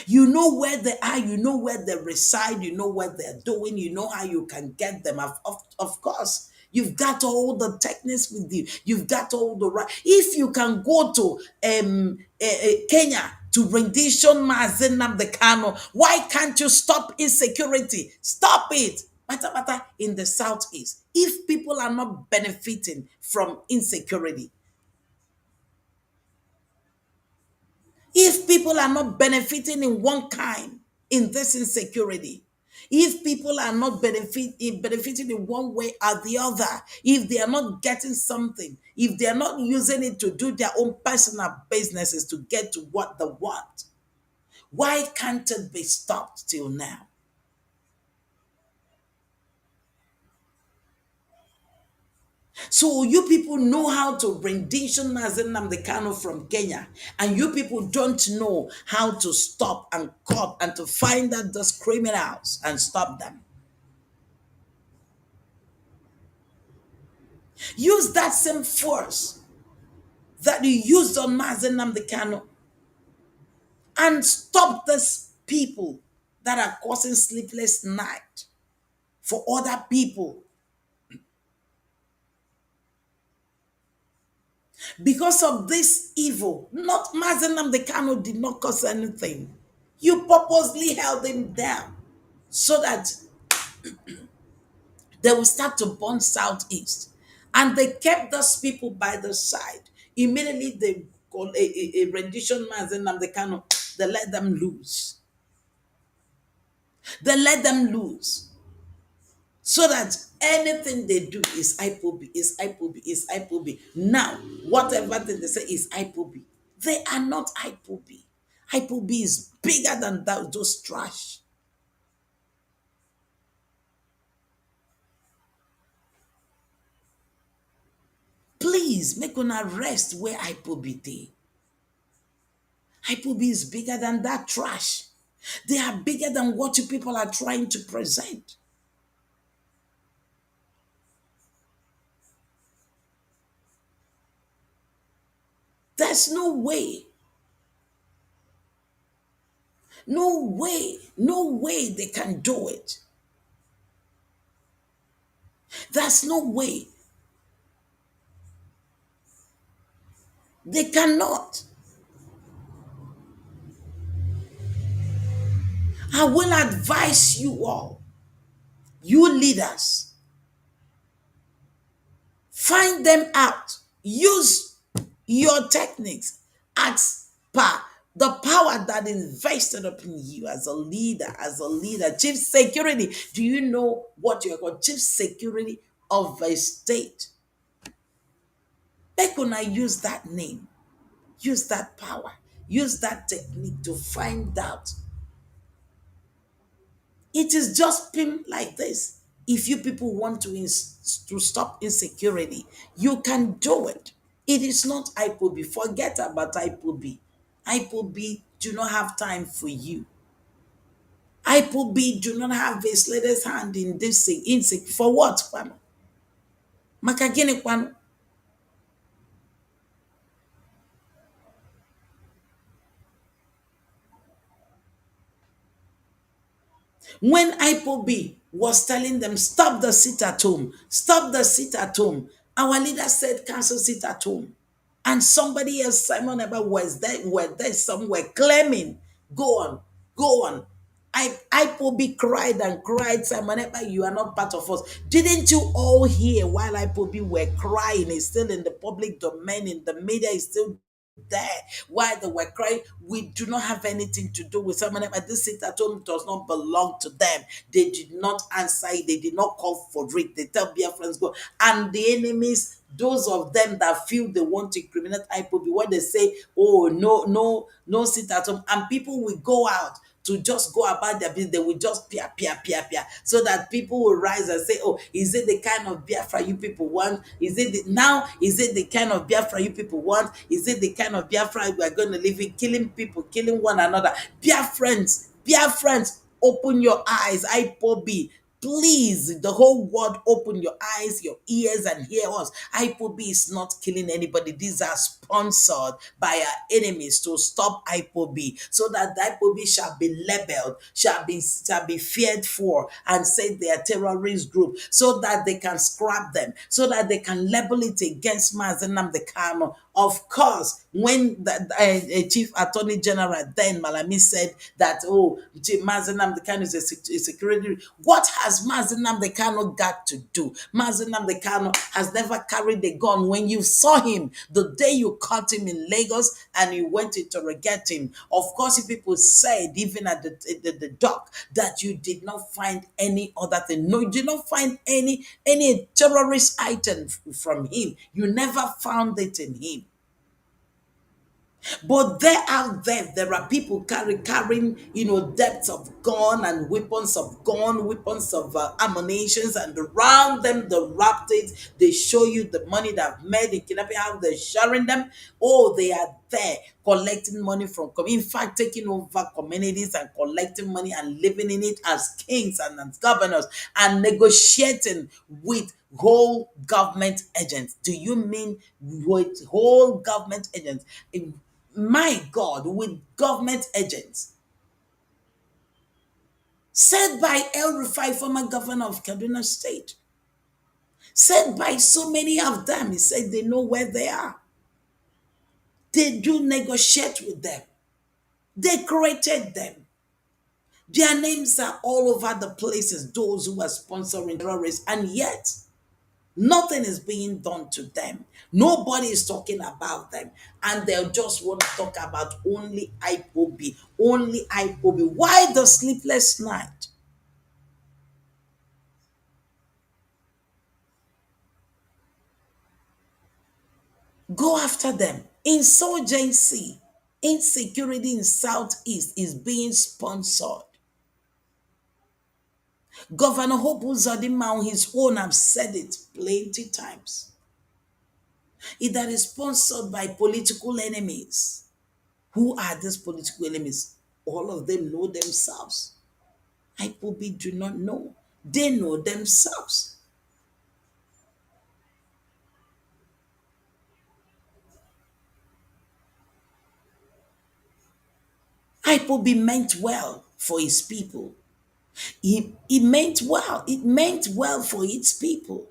You know where they are, you know where they reside, you know what they're doing, you know how you can get them. Of course, you've got all the techniques with you, you've got all the right. If you can go to Kenya to rendition Mazi Nnamdi Kanu, why can't you stop insecurity? Stop it. Bata in the southeast. If people are not benefiting from insecurity, if people are not benefiting in one kind in this insecurity, if people are not benefiting in one way or the other, if they are not getting something, if they are not using it to do their own personal businesses to get to what they want, why can't it be stopped till now? So you people know how to rendition Mazi Nnamdi Kanu from Kenya, and you people don't know how to stop and cut and to find out those criminals and stop them. Use that same force that you used on Mazi Nnamdi Kanu and stop these people that are causing sleepless night for other people. Because of this evil, not Mazi Nnamdi Kanu did not cause anything. You purposely held him down so that they will start to burn southeast. And they kept those people by the side. Immediately they called a rendition Mazi Nnamdi Kanu. They let them loose. They let them loose. So that anything they do is IPOB, is IPOB, is IPOB. Now, whatever thing they say is IPOB. They are not IPOB. IPOB is bigger than those trash. Please make una rest where IPOB dey. IPOB is bigger than that trash. They are bigger than what you people are trying to present. There's no way, no way they can do it. There's no way. They cannot. I will advise you all, you leaders, find them out. Use your techniques as per the power that invested upon you as a leader, chief security. Do you know what you're called? Chief security of a state. Make una use that name, use that power, use that technique to find out. It is just pim like this. If you people want to stop insecurity, you can do it. It is not IPOB. Forget about IPOB. IPOB do not have time for you. IPOB do not have his latest hand in this thing. For what, Kwano? Makagene Kwano. When IPOB was telling them, stop the sit at home, stop the sit at home, our leader said, cancel sit at home. And somebody else, Simon Eber, were there somewhere claiming, go on, go on. I Pobi cried and cried, Simon Ekpa, you are not part of us. Didn't you all hear while I Pobi were crying? It's still in the public domain, in the media, is still there. While they were crying, we do not have anything to do with someone. But this seat at home does not belong to them. They did not answer it. They did not call for it. They tell Biafrans go. And the enemies, those of them that feel they want to incriminate IPOB, when they say, oh, no, no, no sit at home, and people will go out to just go about their business, they will just pia, so that people will rise and say, oh, is it the kind of Biafra you people want? Is it the kind of Biafra you people want? Is it the kind of Biafra we are going to live in, killing people, killing one another? Biafrans, open your eyes. IPOB, please, the whole world, open your eyes, your ears, and hear us. IPOB is not killing anybody. These are sponsored by our enemies to stop IPOB, so that the IPOB shall be labeled, shall be feared for, and say they are terrorist group, so that they can scrap them, so that they can label it against Mazi Nnamdi Kanu. Of course, when the Chief Attorney General then Malami said that, oh, Mazi Nnamdi Kanu is a security, what has Mazi Nnamdi Kanu got to do? Mazi Nnamdi Kanu has never carried a gun. When you saw him, the day you caught him in Lagos and you went to interrogate him, of course, if people said, even at the dock, that you did not find any other thing. No, you did not find any terrorist item from him. You never found it in him. But there out there, there are people carrying, depths of gun and weapons of gun, weapons of ammunitions, and around them, the raptors, they show you the money that I've made in kidnapping, how they're sharing them. Oh, they are there collecting money from, in fact, taking over communities and collecting money and living in it as kings and as governors and negotiating with whole government agents. Do you mean with whole government agents? My God, with government agents, said by El Rufai, former governor of Kaduna State, said by so many of them. He said they know where they are. They do negotiate with them. They created them. Their names are all over the places, those who are sponsoring terrorists, and yet nothing is being done to them. Nobody is talking about them. And they'll just want to talk about only IPOB. Only IPOB. Why the sleepless night? Go after them. Insurgency, insecurity in Southeast is being sponsored. Governor Hope Uzodinma on his own have said it plenty times. That is sponsored by political enemies. Who are these political enemies? All of them know themselves. IPOB do not know. They know themselves. IPOB meant well for his people. He meant well. It meant well for its people.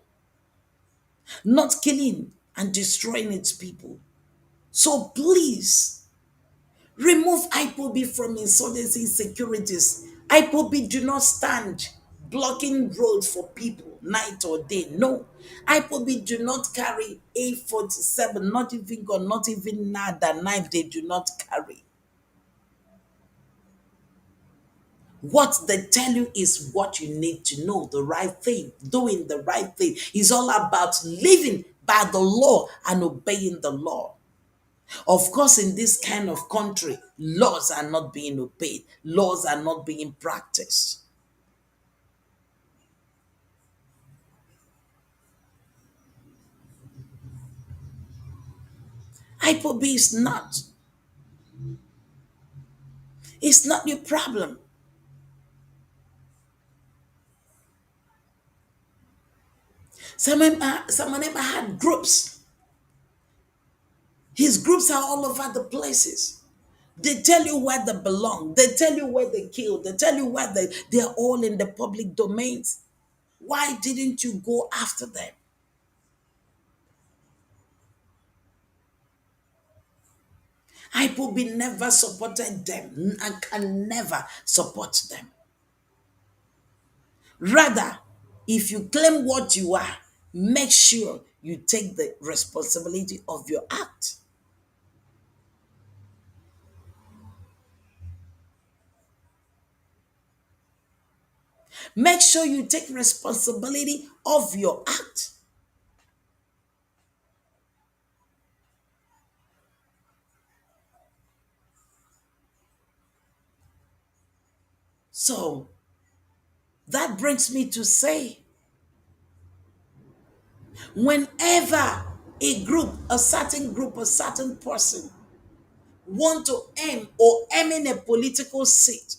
Not killing and destroying its people. So please, remove IPOB from insurgency insecurities. IPOB do not stand blocking roads for people night or day. No. IPOB do not carry A47, not even gun, not even nada knife they do not carry. What they tell you is what you need to know, the right thing, doing the right thing. It's all about living by the law and obeying the law. Of course, in this kind of country, laws are not being obeyed, laws are not being practiced. IPOB is not. It's not your problem. Someone ever had groups. His groups are all over the places. They tell you where they belong. They tell you where they killed. They tell you where they're all in the public domains. Why didn't you go after them? IPOB never supported them and can never support them. Rather, if you claim what you are, make sure you take the responsibility of your act. Make sure you take responsibility of your act. So that brings me to say, whenever a certain group, a certain person want to aim or aim in a political seat,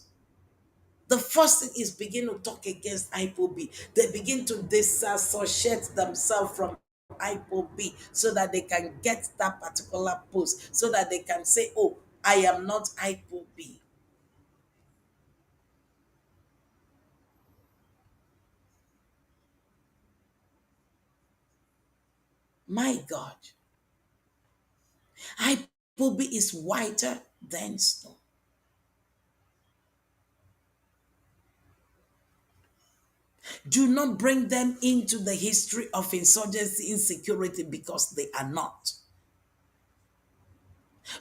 the first thing is begin to talk against IPOB. They begin to disassociate themselves from IPOB so that they can get that particular post, so that they can say, oh, I am not IPOB. My God, IPOB is whiter than snow. Do not bring them into the history of insurgency, insecurity, because they are not.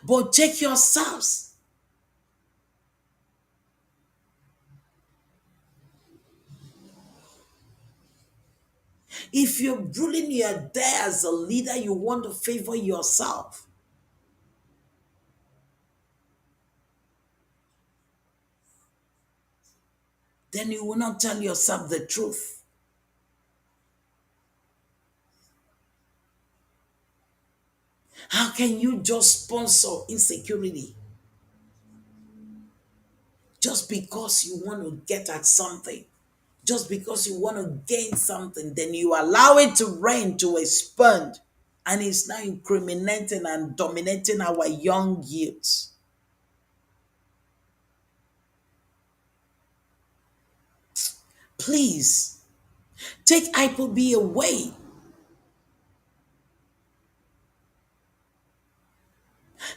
But check yourselves. If you're ruling, you're there as a leader, you want to favor yourself, then you will not tell yourself the truth. How can you just sponsor insecurity just because you want to get at something? Just because you want to gain something, then you allow it to reign, to expand, and it's now incriminating and dominating our young youths. Please take IPOB away.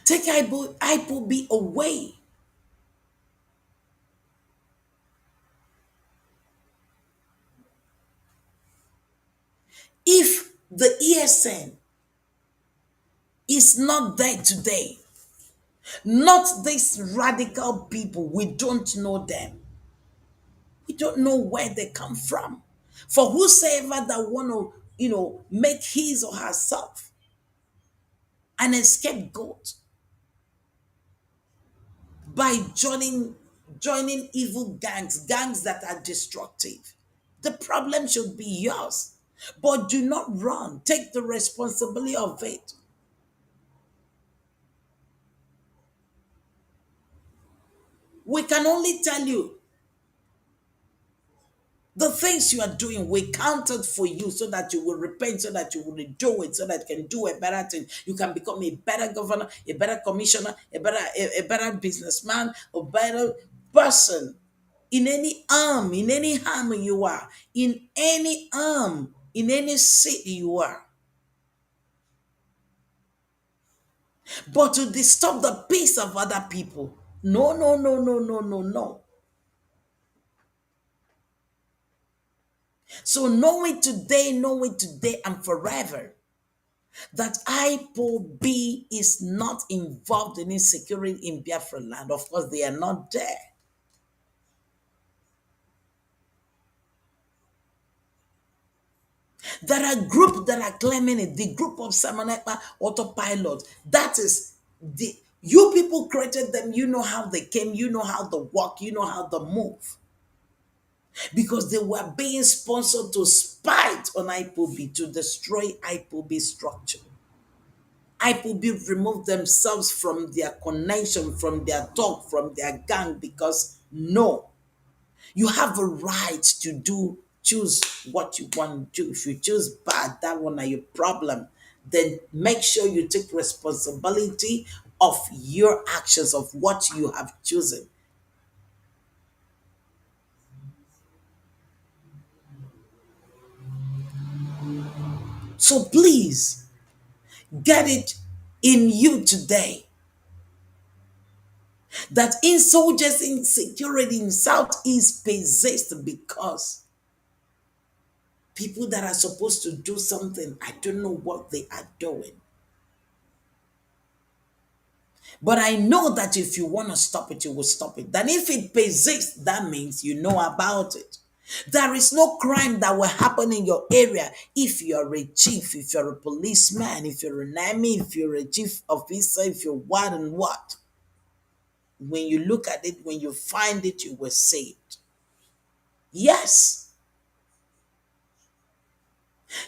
Take IPOB away. If the ESN is not there today, not these radical people, we don't know them. We don't know where they come from. For whosoever that want to, make his or herself an scapegoat by joining evil gangs that are destructive. The problem should be yours. But do not run. Take the responsibility of it. We can only tell you the things you are doing, we counted for you so that you will repent, so that you will do it, so that you can do a better thing. You can become a better governor, a better commissioner, a better businessman, a better person. In any arm you are, in any arm, in any city you are. But to disturb the peace of other people, no, no, no, no, no, no, no. So know it today and forever, that IPOB is not involved in insecurity in Biafra land. Of course, they are not there. There are groups that are claiming it. The group of Samanekpa autopilot. That is the you people created them. You know how they came. You know how they walk. You know how they move. Because they were being sponsored to spite on IPOB, to destroy IPOB structure. IPOB remove themselves from their connection, from their talk, from their gang, because no, you have a right to choose what you want to do. If you choose bad, that one are your problem. Then make sure you take responsibility of your actions, of what you have chosen. So please get it in you today that insurgency insecurity in Southeast persists, because People that are supposed to do something, I don't know what they are doing. But I know that if you want to stop it, you will stop it. Then if it persists, that means you know about it. There is no crime that will happen in your area if you're a chief, if you're a policeman, if you're an army, if you're a chief officer, if you're what and what. When you look at it, when you find it, you were saved. Yes,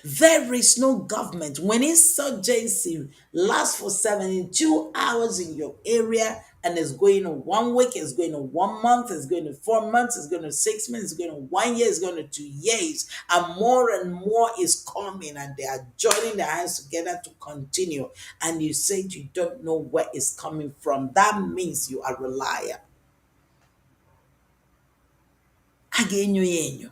there is no government. When insurgency lasts for 72 hours in your area and it's going on 1 week, it's going on 1 month, it's going to 4 months, it's going to 6 months, it's going to 1 year, it's going to 2 years, and more is coming and they are joining their hands together to continue. And you said you don't know where it's coming from. That means you are a liar. Agenyo yenyo.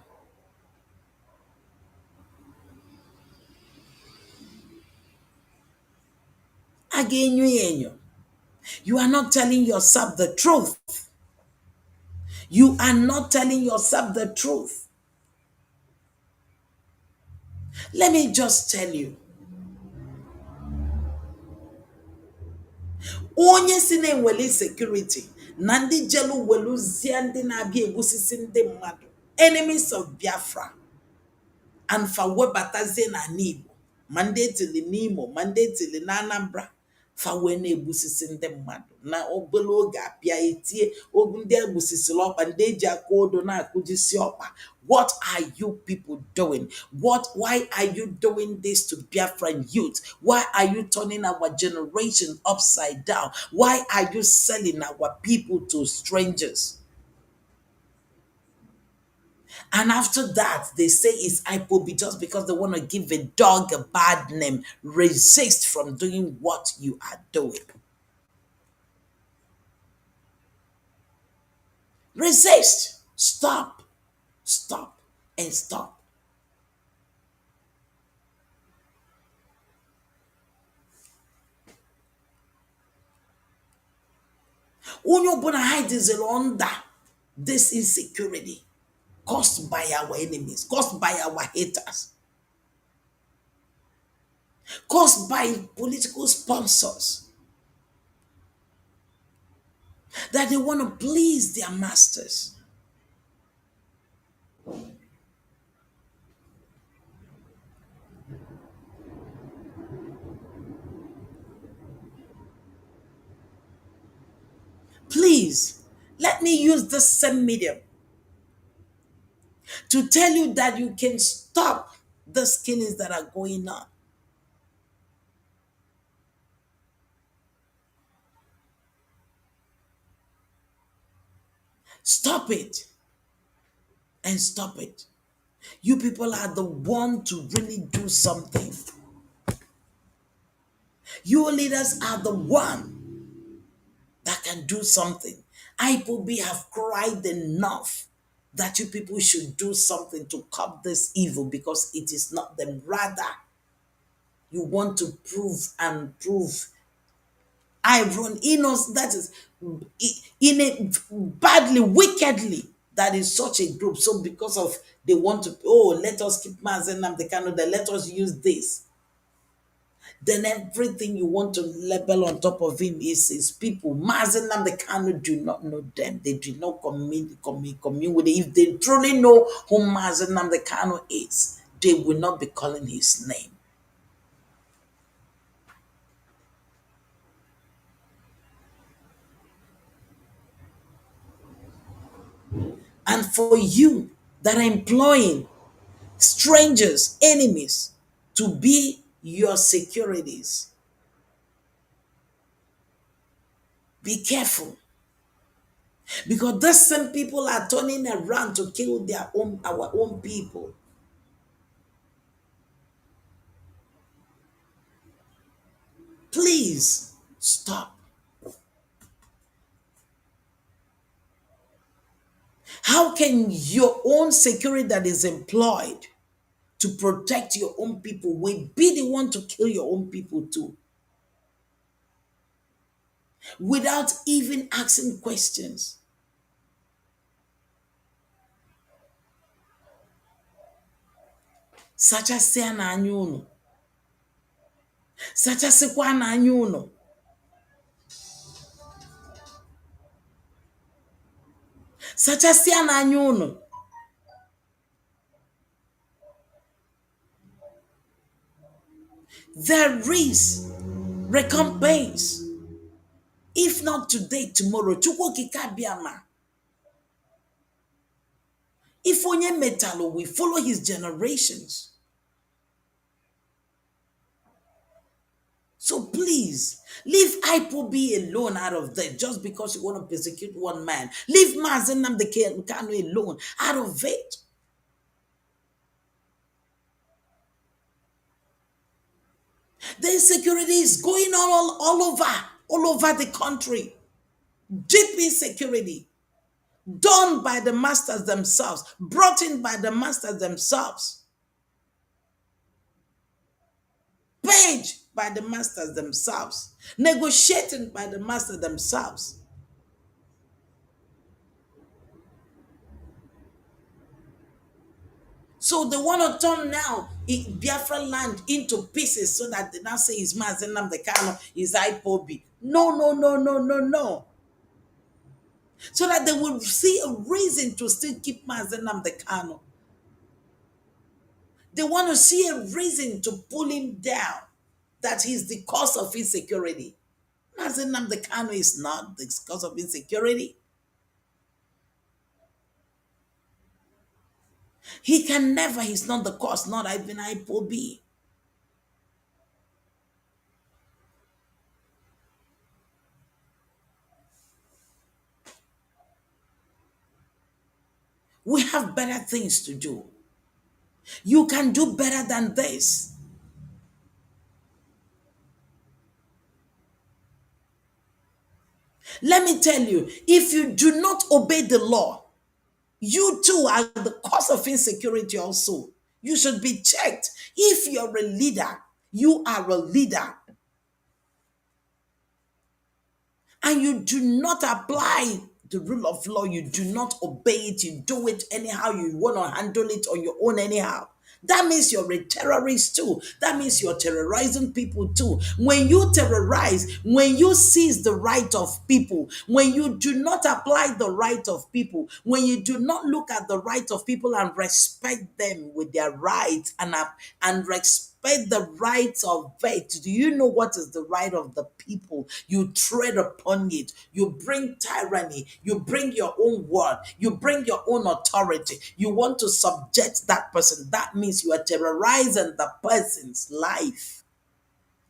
Agenyo yenyo. You are not telling yourself the truth. You are not telling yourself the truth. Let me just tell you. Onye si na-enwele insecurity na ndị jelu weluzie ndị na-abịa egbusisi ndị mmadụ. Enemies of Biafra and fa webatazie na Igbo. Ma ndị etili n'Imo, ma ndị etili na Anambra. Fa wee na-egbusisi ndị mmadụ. Na obere oge apịa etie ogu ndị egbusisiri ọkpa ndị eji aka odo na-akụjisi ọkpa. What are you people doing? Why are you doing this to Biafran youth? Why are you turning our generation upside down? Why are you selling our people to strangers? And after that, they say it's IPOB just because they want to give a dog a bad name. Resist from doing what you are doing. Resist. Stop. Stop. And stop. Onyo bona hide is under this insecurity caused by our enemies, caused by our haters, caused by political sponsors that they want to please their masters. Please, let me use the same medium to tell you that you can stop the killings that are going on. Stop it and stop it. You people are the one to really do something. You leaders are the one that can do something. IPOB have cried enough that you people should do something to curb this evil because it is not them. Rather, you want to prove Iron Enos, that is in a badly, wickedly, that is such a group. So because of they want to, oh, let us keep Mazi Nnamdi Kanu, then let us use this. Then everything you want to label on top of him is his people. Mazi Nnamdi Kanu do not know them. They do not commune with it. If they truly know who Mazi Nnamdi Kanu is, they will not be calling his name. And for you that are employing strangers, enemies, to be your securities, be careful. Because these same people are turning around to kill our own people. Please stop. How can your own security that is employed to protect your own people will be the one to kill your own people too? Without even asking questions. sachasịa n'anya unu, sachasịkwa n'anya unu. Sachasịa n'anya unu. There is recompense. If not today, tomorrow. Chukwu okike abịa ma. If onye metalụ we follow his generations. So please, leave IPOB alone out of that just because you want to persecute one man. Leave Mazi Nnamdi Kanu alone out of it. The insecurity is going on all over the country. Deep insecurity. Done by the masters themselves. Brought in by the masters themselves. Paid by the masters themselves. Negotiated by the masters themselves. So they want to turn now Biafra land into pieces so that they now say it's Mazi Nnamdi Kanu, is IPOB. No, no, no, no, no, no. So that they will see a reason to still keep Mazi Nnamdi Kanu. They want to see a reason to pull him down. That he's the cause of insecurity. Mazi Nnamdi Kanu is not the cause of insecurity. He can never, he's not the cause, not even IPOB. We have better things to do. You can do better than this. Let me tell you, if you do not obey the law, you too are the cause of insecurity also. You should be checked. If you're a leader, you are a leader, and you do not apply the rule of law, you do not obey it, you do it anyhow, you want to handle it on your own anyhow. That means you're a terrorist too. That means you're terrorizing people too. When you terrorize, when you seize the right of people, when you do not apply the right of people, when you do not look at the right of people and respect them with their rights and respect the rights of faith. Do you know what is the right of the people? You tread upon it. You bring tyranny. You bring your own word. You bring your own authority. You want to subject that person. That means you are terrorizing the person's life.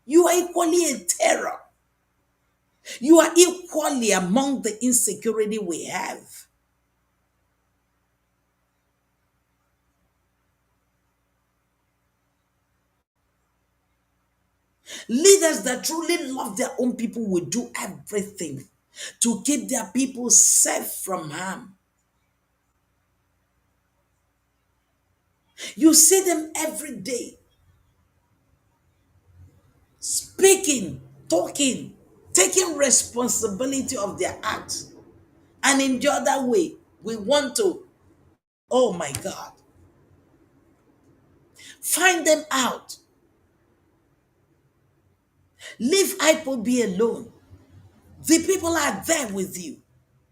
You are equally a terror. You are equally among the insecurity we have. Leaders that truly love their own people will do everything to keep their people safe from harm. You see them every day speaking, talking, taking responsibility of their acts. And in the other way, we want to, oh my God, find them out. Leave IPOB alone. The people are there with you.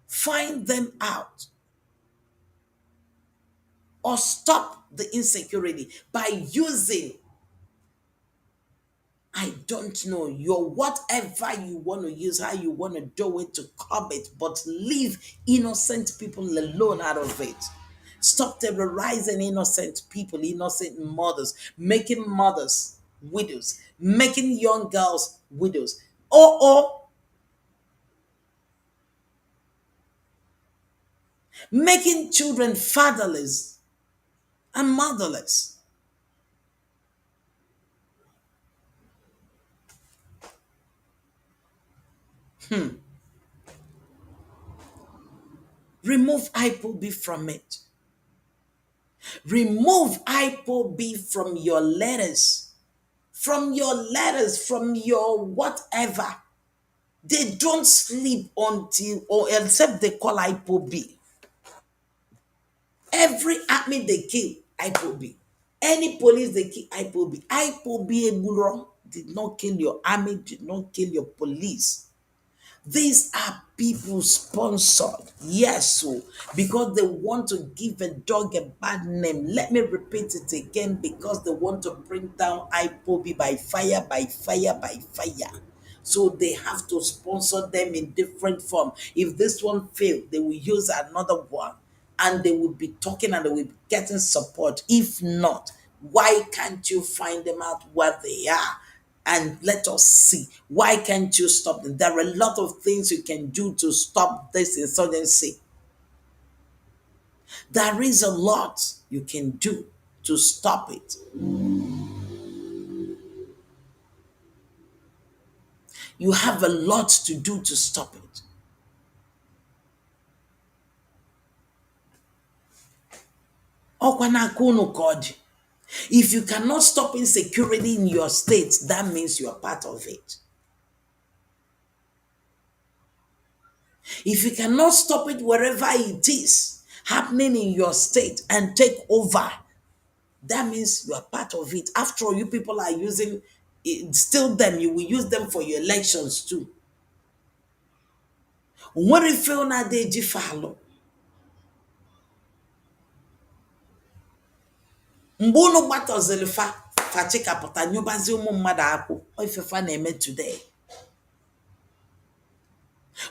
Find them out. Or stop the insecurity by using, I don't know, your whatever you want to use, how you want to do it to curb it, but leave innocent people alone out of it. Stop terrorizing innocent people, innocent mothers, making mothers widows, making young girls widows, or making children fatherless and motherless. Remove IPOB from it. Remove IPOB from your letters, from your whatever. They don't sleep until or except they call IPOB. Every army they kill, IPOB. Any police they kill IPOB. IPOB Eburo did not kill your army, did not kill your police. These are people sponsored. Yes, so because they want to give a dog a bad name. Let me repeat it again because they want to bring down IPOB by fire, by fire, by fire. So they have to sponsor them in different form. If this one failed, they will use another one and they will be talking and they will be getting support. If not, why can't you find them out where they are? And let us see. Why can't you stop them? There are a lot of things you can do to stop this insurgency. There is a lot you can do to stop it. You have a lot to do to stop it. Okwana kunu kodi. If you cannot stop insecurity in your state, that means you are part of it. If you cannot stop it wherever it is happening in your state and take over, that means you are part of it. After all, you people are using it, still them, you will use them for your elections too. When you feel na de jifalo, mbono bato zelifa, fachika pota nyubazi umu mmada ako, ifefa na eme today.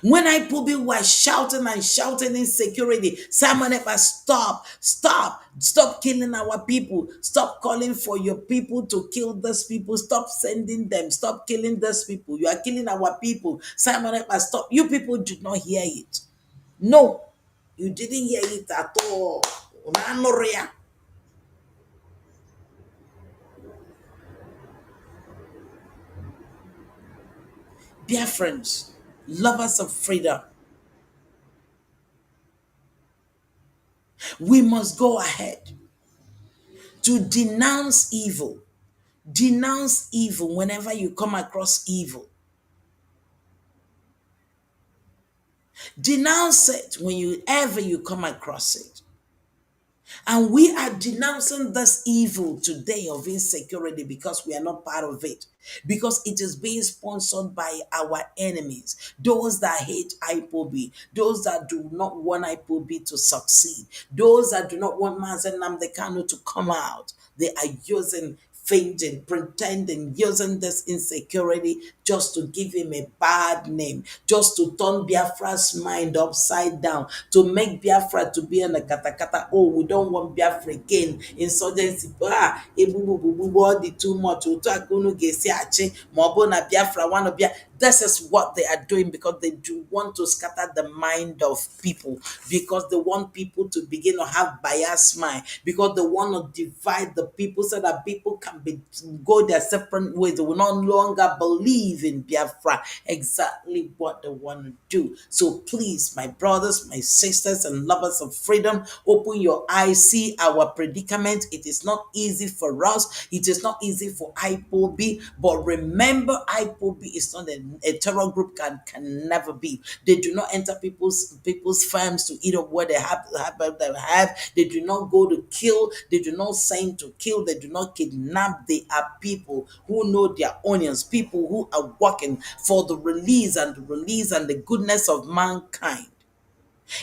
When I people were shouting and shouting insecurity, Simon Epa, stop, stop, stop killing our people, stop calling for your people to kill those people, stop sending them, stop killing those people. You are killing our people. Simon Epa, stop. You people did not hear it. No, you didn't hear it at all. Unanoria. Biafrans, lovers of freedom, we must go ahead to denounce evil. Denounce evil whenever you come across evil. Denounce it whenever you come across it. And we are denouncing this evil today of insecurity because we are not part of it. Because it is being sponsored by our enemies, those that hate IPOB, those that do not want IPOB to succeed, those that do not want Mazi Nnamdi Kanu to come out. They are using fainting, pretending, using this insecurity just to give him a bad name, just to turn Biafra's mind upside down, to make Biafra to be in a katakata. Oh, we don't want Biafra again. Insurgency, all the too much. Biafra, one of Biafra. This is what they are doing because they do want to scatter the mind of people, because they want people to begin to have bias mind, because they want to divide the people so that people can go their separate ways. They will no longer believe in Biafra. Exactly what they want to do. So please, my brothers, my sisters, and lovers of freedom, open your eyes, see our predicament. It is not easy for us. It is not easy for IPOB, but remember, IPOB is not a terror group, can never be. They do not enter people's farms to eat up what they have. They do not go to kill. They do not send to kill. They do not kidnap. They are people who know their onions, people who are working for the release and the goodness of mankind.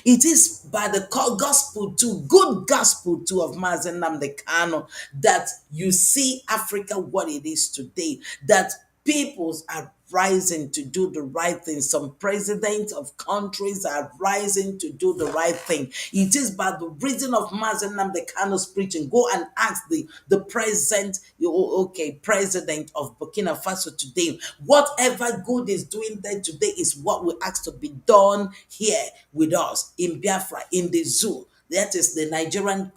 It is by the gospel too, good gospel too of Mazi Nnamdi Kanu, that you see Africa what it is today, that peoples are rising to do the right thing. Some presidents of countries are rising to do the right thing. It is by the reason of Mazi Nnamdi Kanu's preaching. Go and ask the president of Burkina Faso today. Whatever good is doing there today is what we ask to be done here with us in Biafra, in the zoo. That is the Nigerian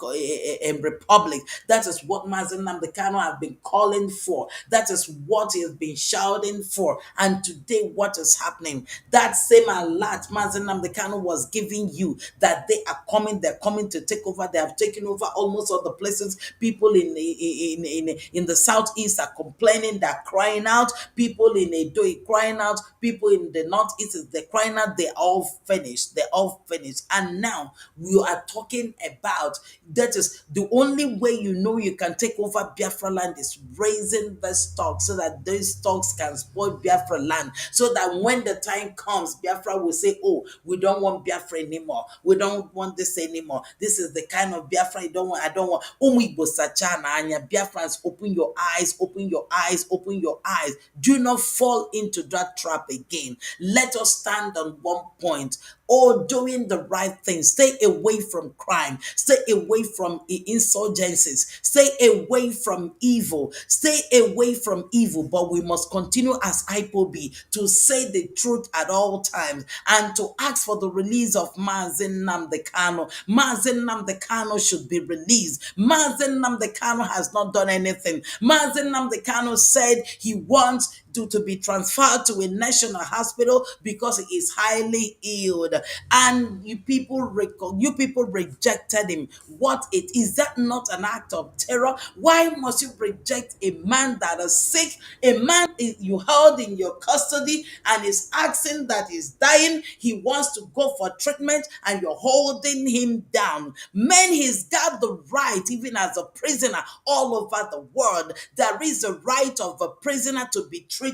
Republic. That is what Mazi Nnamdi Kanu have been calling for. That is what he has been shouting for. And today, what is happening? That same alert Mazi Nnamdi Kanu was giving you, that they are coming, they're coming to take over. They have taken over almost all the places. People in the southeast are complaining, they're crying out. People in Edo are crying out. People in the northeast, they're crying out. They're all finished. They're all finished. And now we are talking talking about. That is the only way you know you can take over Biafra land is raising the stock so that those stocks can spoil Biafra land. So that when the time comes, Biafra will say, oh, we don't want Biafra anymore. We don't want this anymore. This is the kind of Biafra I don't want. I don't want. Umigbo Sachana Anya. Biafrans, open your eyes, open your eyes, open your eyes. Do not fall into that trap again. Let us stand on one point. Oh, doing the right thing. Stay away from crime. Stay away from insurgencies. Stay away from evil. Stay away from evil. But we must continue as IPOB to say the truth at all times and to ask for the release of Mazi Nnamdi Kanu. Mazi Nnamdi Kanu should be released. Mazi Nnamdi Kanu has not done anything. Mazi Nnamdi Kanu said he wants to be transferred to a national hospital because he is highly ill, and you people rejected him. What it is that not an act of terror? Why must you reject a man that is sick, a man you held in your custody and is asking that he's dying, he wants to go for treatment and you're holding him down? Man, he's got the right, even as a prisoner all over the world. There is a right of a prisoner to be treated.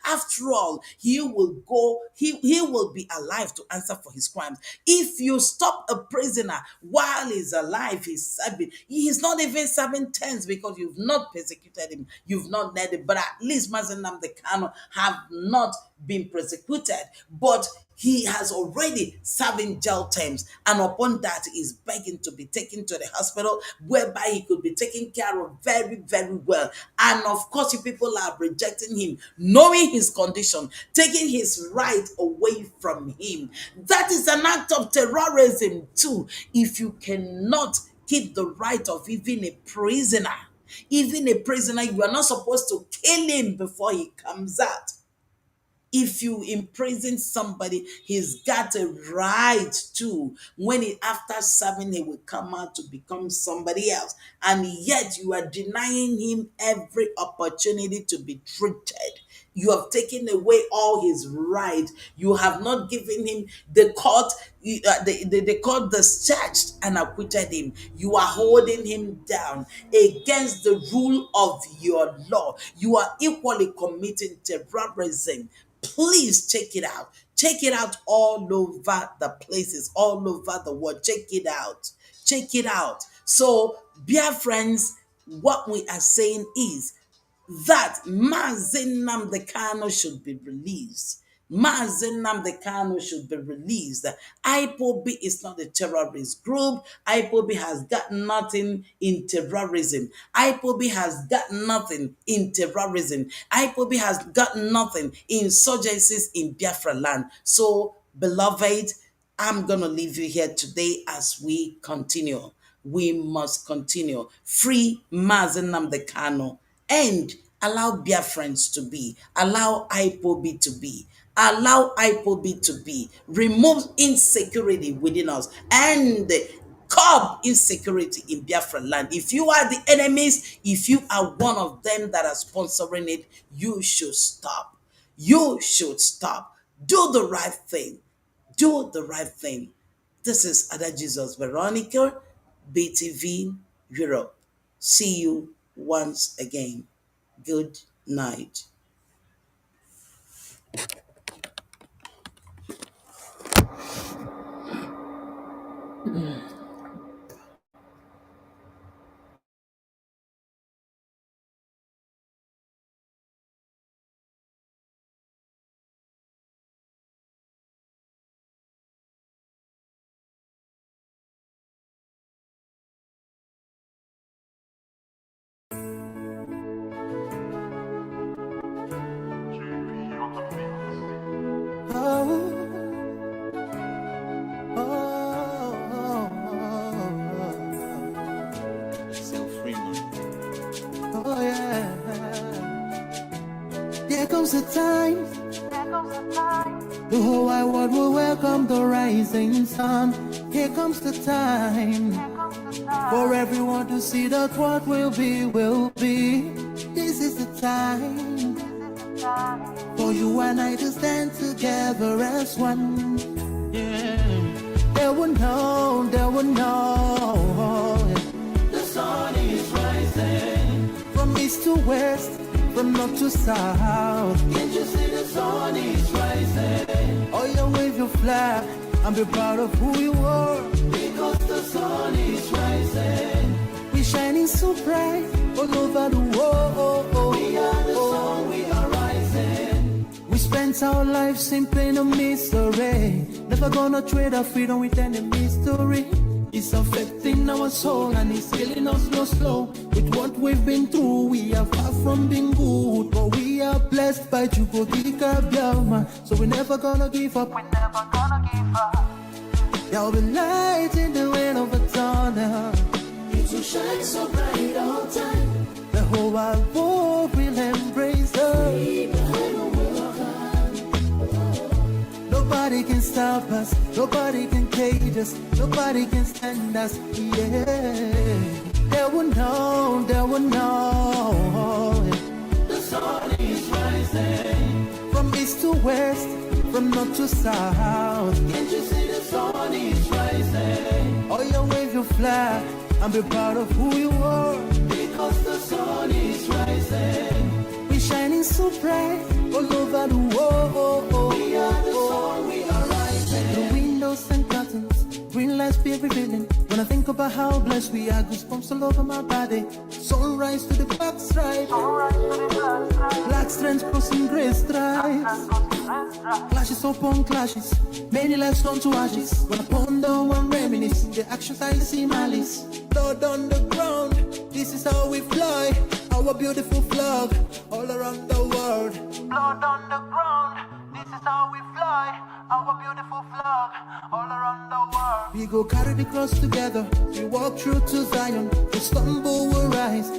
After all, he will be alive to answer for his crimes. If you stop a prisoner while he's alive, he's not even serving terms because you've not persecuted him, you've not led him. But at least Mazi Nnamdi Kanu have not been persecuted, but he has already serving jail terms, and upon that is begging to be taken to the hospital whereby he could be taken care of very, very well. And of course, you people are rejecting him, knowing his condition, taking his right away from him. That is an act of terrorism too. If you cannot keep the right of even a prisoner, you are not supposed to kill him before he comes out. If you imprison somebody, he's got a right to, when after serving, he will come out to become somebody else. And yet you are denying him every opportunity to be treated. You have taken away all his right. You have not given him the court. The court discharged and acquitted him. You are holding him down against the rule of your law. You are equally committing terrorism. Please check it out. Check it out all over the places, all over the world. Check it out. Check it out. So, dear friends, what we are saying is that Mazi Nnamdi Kanu should be released. Mazi Nnamdi Kanu should be released. IPOB is not a terrorist group. IPOB has got nothing in terrorism. IPOB has got nothing in terrorism. IPOB has got nothing in insurgencies in Biafra land. So, beloved, I'm going to leave you here today as we continue. We must continue. Free Mazi Nnamdi Kanu and allow Biafrans to be. Allow IPOB to be. Allow IPOB to be. Remove insecurity within us and curb insecurity in Biafra land. If you are the enemies, if you are one of them that are sponsoring it, you should stop. You should stop. Do the right thing. Do the right thing. This is Ada Jesus Veronica, BTV Europe. See you once again. Good night. Oh yeah. There comes a time. The whole wide world will welcome the rising sun. Here comes the time for everyone to see that what will be, will be. This is the time for you and I to stand together as one. Yeah. They will know, they will know. The sun is rising from east to west, from north to south. Can't you see the sun is rising? Oh, you wave your flag and be proud of who you are. Because the sun is rising. We're shining so bright all over the world. We are the sun, we are rising. We spent our lives in pain and misery. Never gonna trade our freedom with any mystery. It's affecting our soul and it's killing us slow. With what we've been through, we are far from being good. But we are blessed by Chukokika Biafra. So we're never gonna give up. We're never gonna give up. There'll be light in the wind of a tunnel. It will shine so bright all time. The whole wide world will embrace us. Nobody can stop us, nobody can cage us, nobody can stand us, yeah. They will know, they will know. The sun is rising from east to west, from north to south. Can't you see the sun is rising? Oh, you wave your flag and be proud of who you are. Because the sun is rising. We're shining so bright all over the world. We are the sun, we are rising. The windows and curtains, green lights be revealing. When I think about how blessed we are, goosebumps all over my body. Sunrise to the black stripe, black strands crossing grey stripes. Clashes upon clashes, many lives turn to ashes. When I ponder and reminisce, the actions I see malice. Blood on the ground, this is how we fly. Our beautiful flag, all around the world. Blood on the ground, this is how we fly. Our beautiful flag, all around the world. We go carry the cross together. We walk through to Zion. We stumble, we rise.